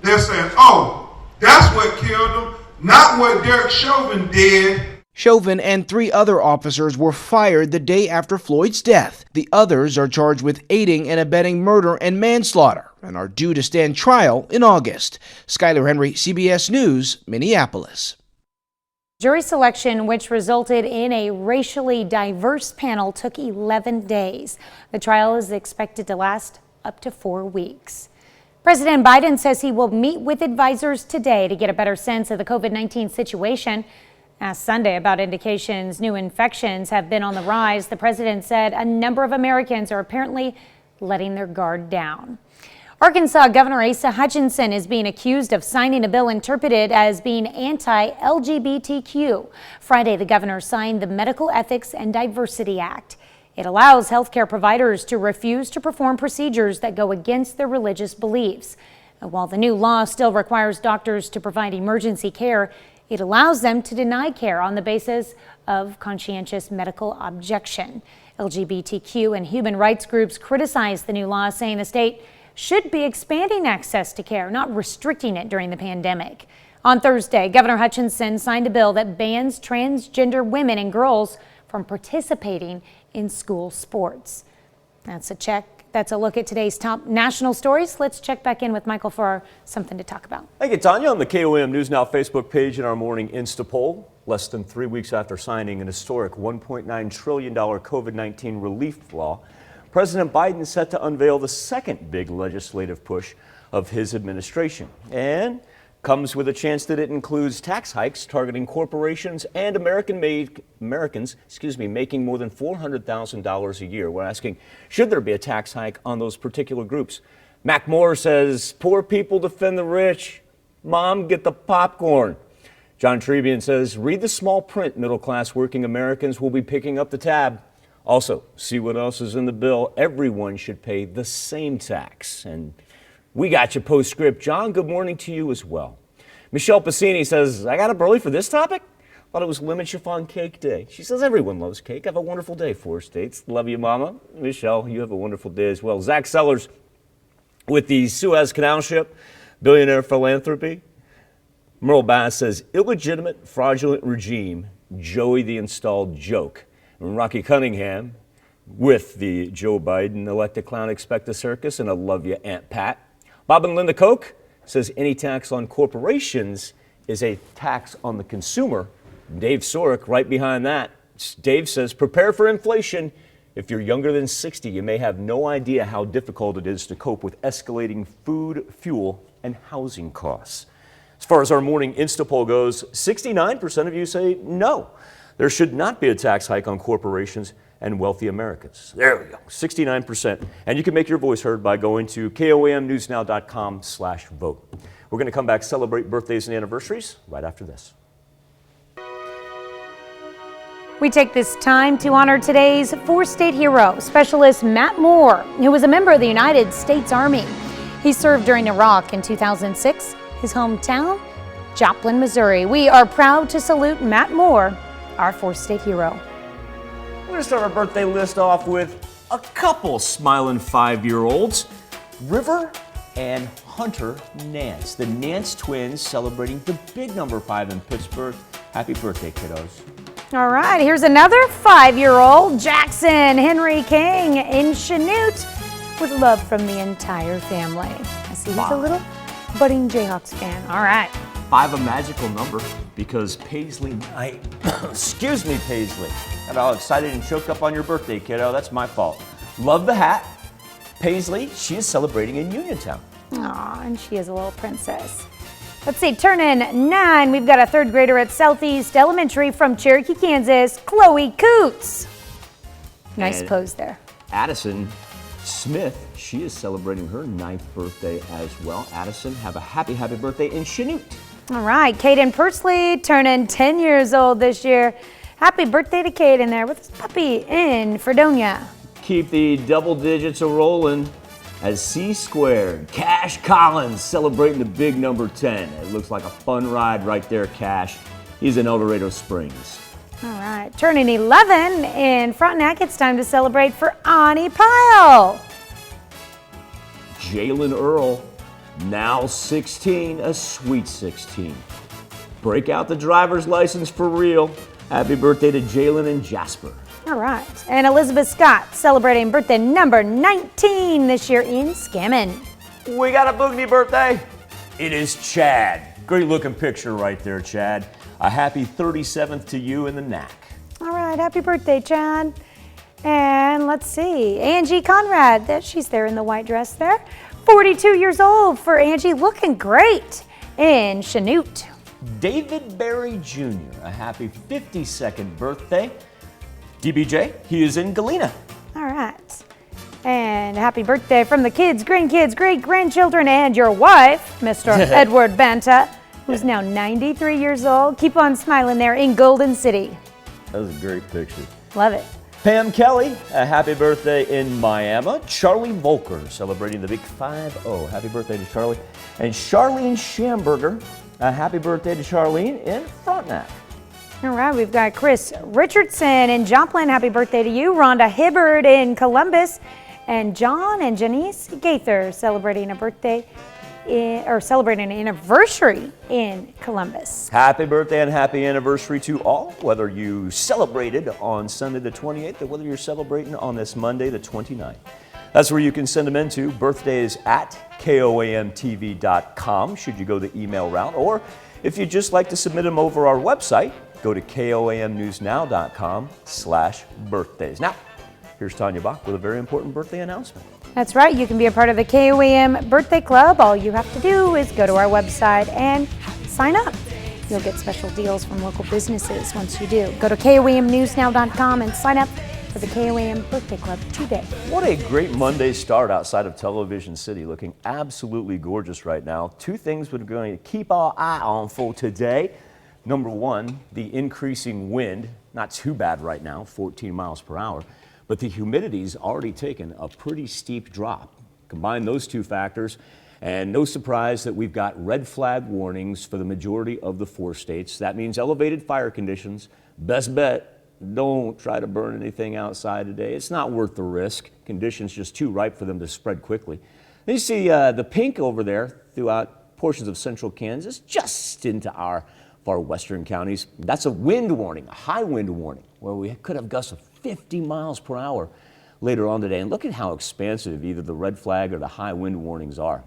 they're saying, oh, that's what killed him, not what Derek Chauvin did. Chauvin and 3 other officers were fired the day after Floyd's death. The others are charged with aiding and abetting murder and manslaughter and are due to stand trial in August. Skylar Henry, CBS News, Minneapolis. Jury selection, which resulted in a racially diverse panel, took 11 days. The trial is expected to last up to 4 weeks. President Biden says he will meet with advisors today to get a better sense of the COVID-19 situation. Asked Sunday about indications new infections have been on the rise, the president said a number of Americans are apparently letting their guard down. Arkansas Governor Asa Hutchinson is being accused of signing a bill interpreted as being anti-LGBTQ. Friday, the governor signed the Medical Ethics and Diversity Act. It allows healthcare providers to refuse to perform procedures that go against their religious beliefs. And while the new law still requires doctors to provide emergency care, it allows them to deny care on the basis of conscientious medical objection. LGBTQ and human rights groups criticize the new law, saying the state should be expanding access to care, not restricting it during the pandemic. On Thursday, Governor Hutchinson signed a bill that bans transgender women and girls from participating in school sports. That's a look at today's top national stories. Let's check back in with Michael for something to talk about. Thank you, Tanya. On the KOAM News Now Facebook page in our morning Insta poll, less than 3 weeks after signing an historic $1.9 trillion COVID-19 relief law, President Biden is set to unveil the second big legislative push of his administration, and comes with a chance that it includes tax hikes targeting corporations and Americans making more than $400,000 a year. We're asking, should there be a tax hike on those particular groups? Mac Moore says, poor people defend the rich. Mom, get the popcorn. John Trebian says, read the small print. Middle-class working Americans will be picking up the tab. Also, see what else is in the bill. Everyone should pay the same tax. And we got you postscript. John, good morning to you as well. Michelle Passini says, I got up early for this topic? Thought it was lemon chiffon cake day. She says everyone loves cake. Have a wonderful day, Forest States. Love you, Mama. Michelle, you have a wonderful day as well. Zach Sellers with the Suez Canal ship, billionaire philanthropy. Merle Bass says, illegitimate, fraudulent regime, Joey the installed joke. And Rocky Cunningham with the Joe Biden elected clown expect a circus, and I love you, Aunt Pat. Bob and Linda Koch says any tax on corporations is a tax on the consumer. Dave Sorek right behind that. Dave says prepare for inflation. If you're younger than 60, you may have no idea how difficult it is to cope with escalating food, fuel, and housing costs. As far as our morning Insta poll goes, 69% of you say no. There should not be a tax hike on corporations and wealthy Americans. There we go, 69%. And you can make your voice heard by going to KOAMnewsnow.com/vote. We're going to come back, celebrate birthdays and anniversaries right after this. We take this time to honor today's four-state hero, Specialist Matt Moore, who was a member of the United States Army. He served during Iraq in 2006. His hometown, Joplin, Missouri. We are proud to salute Matt Moore, our four-state hero. We're going to start our birthday list off with a couple smiling 5-year-olds, River and Hunter Nance. The Nance twins celebrating the big number 5 in Pittsburgh. Happy birthday, kiddos. All right, here's another 5-year-old, Jackson Henry King in Chinook, with love from the entire family. I see he's a little budding Jayhawks fan. All right. 5 a magical number because Paisley, excuse me, Paisley. Got all excited and choked up on your birthday, kiddo. That's my fault. Love the hat. Paisley, she is celebrating in Uniontown. Aw, and she is a little princess. Let's see, turning 9, we've got a 3rd grader at Southeast Elementary from Cherokee, Kansas, Chloe Coots. Nice And pose there. Addison Smith, she is celebrating her 9th birthday as well. Addison, have a happy birthday in Chinook. All right, Caden Pursley turning 10 years old this year. Happy birthday to Caden there with his puppy in Fredonia. Keep the double digits a-rolling as C-Squared. Cash Collins celebrating the big number 10. It looks like a fun ride right there, Cash. He's in El Dorado Springs. All right, turning 11 in Frontenac, it's time to celebrate for Ani Pyle. Jalen Earl, now 16, a sweet 16. Break out the driver's license for real. Happy birthday to Jalen and Jasper. All right, and Elizabeth Scott celebrating birthday number 19 this year in Scammon. We got a Boogie birthday. It is Chad. Great looking picture right there, Chad. A happy 37th to you in the knack. All right, happy birthday, Chad. And let's see, Angie Conrad, she's there in the white dress there. 42 years old for Angie, looking great in Chinook. David Barry Jr., a happy 52nd birthday. DBJ, he is in Galena. All right. And happy birthday from the kids, grandkids, great-grandchildren, and your wife, Mr. Edward Banta, who's now 93 years old. Keep on smiling there in Golden City. That was a great picture. Love it. Pam Kelly, a happy birthday in Miami. Charlie Volker celebrating the big 5-0. Happy birthday to Charlie. And Charlene Schamberger, a happy birthday to Charlene in Frontenac. All right, we've got Chris Richardson in Joplin. Happy birthday to you. Rhonda Hibbard in Columbus. And John and Janice Gaither celebrating a birthday celebrating an anniversary in Columbus. Happy birthday and happy anniversary to all, whether you celebrated on Sunday the 28th or whether you're celebrating on this Monday the 29th. That's where you can send them into birthdays@koamtv.com should you go the email route, or if you'd just like to submit them over our website, go to koamnewsnow.com/birthdays. Now, here's Tanya Bach with a very important birthday announcement. That's right, you can be a part of the KOAM Birthday Club. All you have to do is go to our website and sign up. You'll get special deals from local businesses once you do. Go to koamnewsnow.com and sign up for the KOAM Birthday Club today. What a great Monday start outside of Television City, looking absolutely gorgeous right now. Two things we're going to keep our eye on for today. Number one, the increasing wind, not too bad right now, 14 miles per hour. But the humidity's already taken a pretty steep drop. Combine those two factors, and no surprise that we've got red flag warnings for the majority of the 4 states. That means elevated fire conditions. Best bet, don't try to burn anything outside today. It's not worth the risk. Conditions just too ripe for them to spread quickly. Then you see the pink over there throughout portions of central Kansas, just into our far western counties. That's a wind warning, a high wind warning, where we could have gusts of 50 miles per hour later on today. And look at how expansive either the red flag or the high wind warnings are,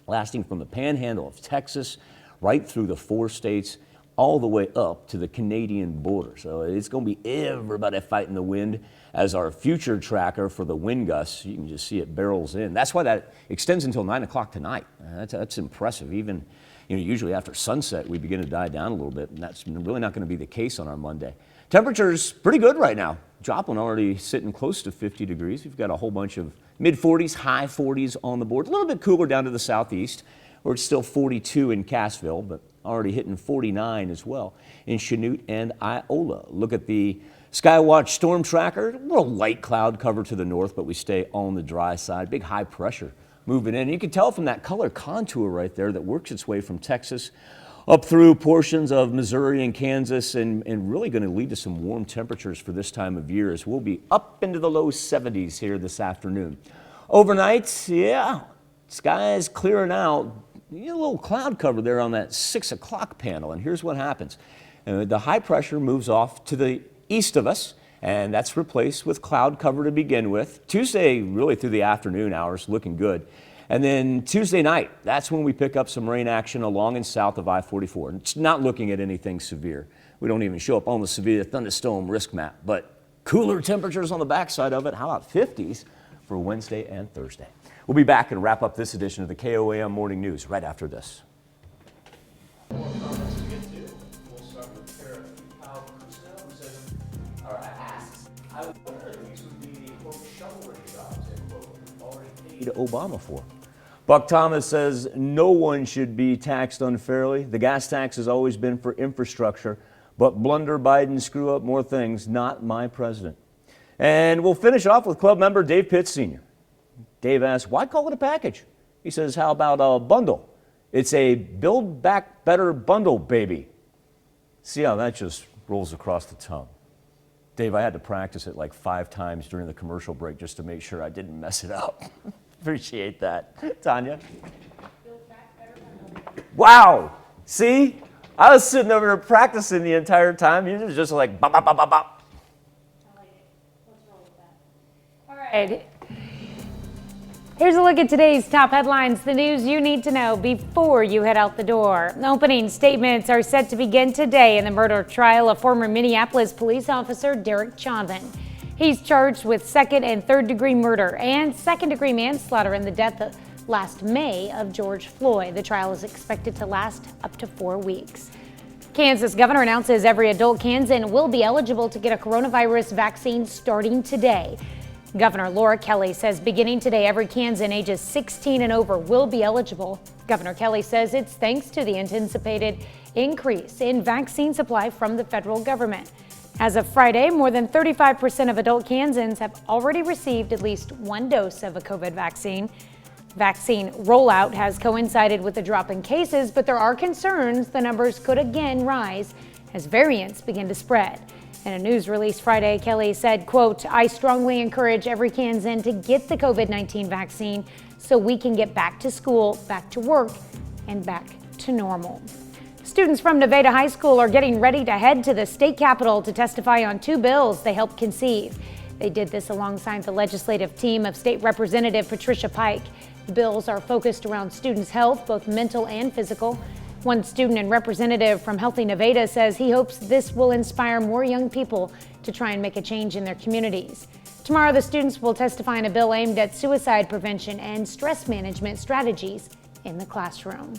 lasting from the panhandle of Texas right through the 4 states, all the way up to the Canadian border. So it's going to be everybody fighting the wind. As our future tracker for the wind gusts, you can just see it barrels in. That's why that extends until 9 o'clock tonight. That's impressive. Even, usually after sunset, we begin to die down a little bit, and that's really not going to be the case on our Monday. Temperature's pretty good right now. Joplin already sitting close to 50 degrees. We've got a whole bunch of mid-40s, high 40s on the board. A little bit cooler down to the southeast, where it's still 42 in Cassville, but already hitting 49 as well in Chinook and Iola. Look at the Skywatch storm tracker. A little light cloud cover to the north, but we stay on the dry side. Big high pressure moving in. You can tell from that color contour right there that works its way from Texas up through portions of Missouri and Kansas, and really going to lead to some warm temperatures for this time of year, as we'll be up into the low 70s here this afternoon. Overnight, yeah, sky's clearing out. A little cloud cover there on that 6 o'clock panel, and here's what happens. The high pressure moves off to the east of us, and that's replaced with cloud cover to begin with. Tuesday, really through the afternoon hours, looking good. And then Tuesday night, that's when we pick up some rain action along and south of I-44. It's not looking at anything severe. We don't even show up on the severe thunderstorm risk map, but cooler temperatures on the backside of it. How about 50s for Wednesday and Thursday? We'll be back and wrap up this edition of the KOAM Morning News right after this. Obama for. Buck Thomas says no one should be taxed unfairly. The gas tax has always been for infrastructure, but blunder Biden, screw up more things, not my president. And we'll finish off with club member Dave Pitts Sr. Dave asks, why call it a package? He says, how about a bundle? It's a Build Back Better bundle, baby. See how that just rolls across the tongue. Dave, I had to practice it like 5 times during the commercial break just to make sure I didn't mess it up. Appreciate that. Tanya? Wow! See? I was sitting over there practicing the entire time. You were just like bop, bop, bop, bop, bop. All right. Here's a look at today's top headlines, the news you need to know before you head out the door. Opening statements are set to begin today in the murder trial of former Minneapolis police officer Derek Chauvin. He's charged with 2nd and 3rd degree murder and 2nd degree manslaughter in the death of last May of George Floyd. The trial is expected to last up to 4 weeks. Kansas governor announces every adult Kansan will be eligible to get a coronavirus vaccine starting today. Governor Laura Kelly says beginning today, every Kansan ages 16 and over will be eligible. Governor Kelly says it's thanks to the anticipated increase in vaccine supply from the federal government. As of Friday, more than 35% of adult Kansans have already received at least 1 dose of a COVID vaccine. Vaccine rollout has coincided with a drop in cases, but there are concerns the numbers could again rise as variants begin to spread. In a news release Friday, Kelly said, quote, "I strongly encourage every Kansan to get the COVID-19 vaccine so we can get back to school, back to work, and back to normal." Students from Nevada High School are getting ready to head to the state capitol to testify on 2 bills they helped conceive. They did this alongside the legislative team of State Representative Patricia Pike. The bills are focused around students' health, both mental and physical. One student and representative from Healthy Nevada says he hopes this will inspire more young people to try and make a change in their communities. Tomorrow, the students will testify on a bill aimed at suicide prevention and stress management strategies in the classroom.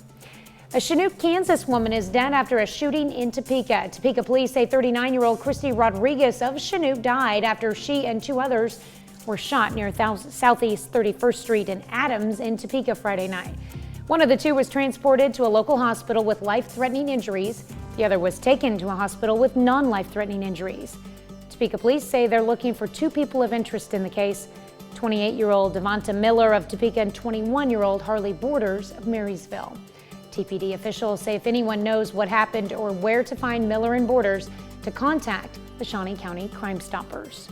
A Chinook, Kansas woman is dead after a shooting in Topeka. Topeka police say 39-year-old Christy Rodriguez of Chinook died after she and 2 others were shot near Southeast 31st Street and Adams in Topeka Friday night. One of the 2 was transported to a local hospital with life-threatening injuries. The other was taken to a hospital with non-life-threatening injuries. Topeka police say they're looking for 2 people of interest in the case: 28-year-old Devonta Miller of Topeka and 21-year-old Harley Borders of Marysville. TPD officials say if anyone knows what happened or where to find Miller and Borders, to contact the Shawnee County Crime Stoppers.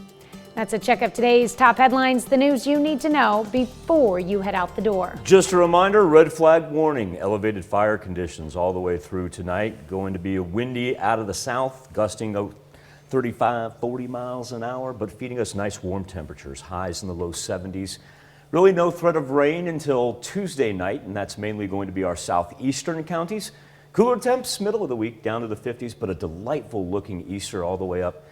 That's a check of today's top headlines, the news you need to know before you head out the door. Just a reminder, red flag warning, elevated fire conditions all the way through tonight. Going to be windy out of the south, gusting 35, 40 miles an hour, but feeding us nice warm temperatures, highs in the low 70s. Really no threat of rain until Tuesday night, and that's mainly going to be our southeastern counties. Cooler temps, middle of the week, down to the 50s, but a delightful looking Easter all the way up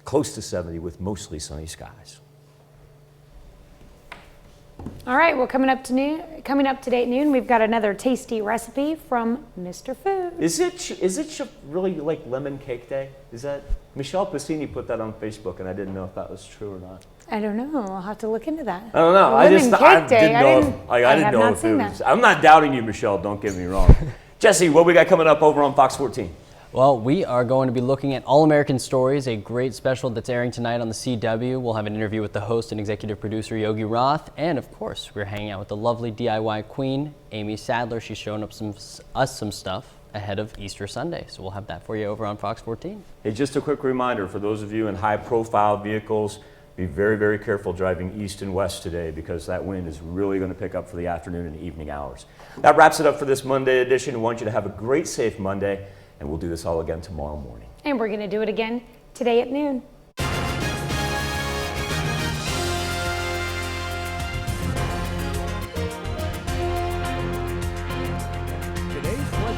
close to 70 with mostly sunny skies. All right, well, coming up today at noon, we've got another tasty recipe from Mr. Food. Is it really like lemon cake day? Is that Michelle Piscini put that on Facebook, and I didn't know if that was true or not. I don't know. I'll have to look into that. I don't know. I didn't know if it was. I'm not doubting you, Michelle. Don't get me wrong. Jesse, what we got coming up over on Fox 14? Well, we are going to be looking at All American Stories, a great special that's airing tonight on the CW. We'll have an interview with the host and executive producer, Yogi Roth. And of course, we're hanging out with the lovely DIY queen, Amy Sadler. She's showing up us some stuff ahead of Easter Sunday. So we'll have that for you over on Fox 14. Hey, just a quick reminder for those of you in high-profile vehicles, be very, very careful driving east and west today because that wind is really going to pick up for the afternoon and evening hours. That wraps it up for this Monday edition. I want you to have a great, safe Monday. And we'll do this all again tomorrow morning. And we're going to do it again today at noon.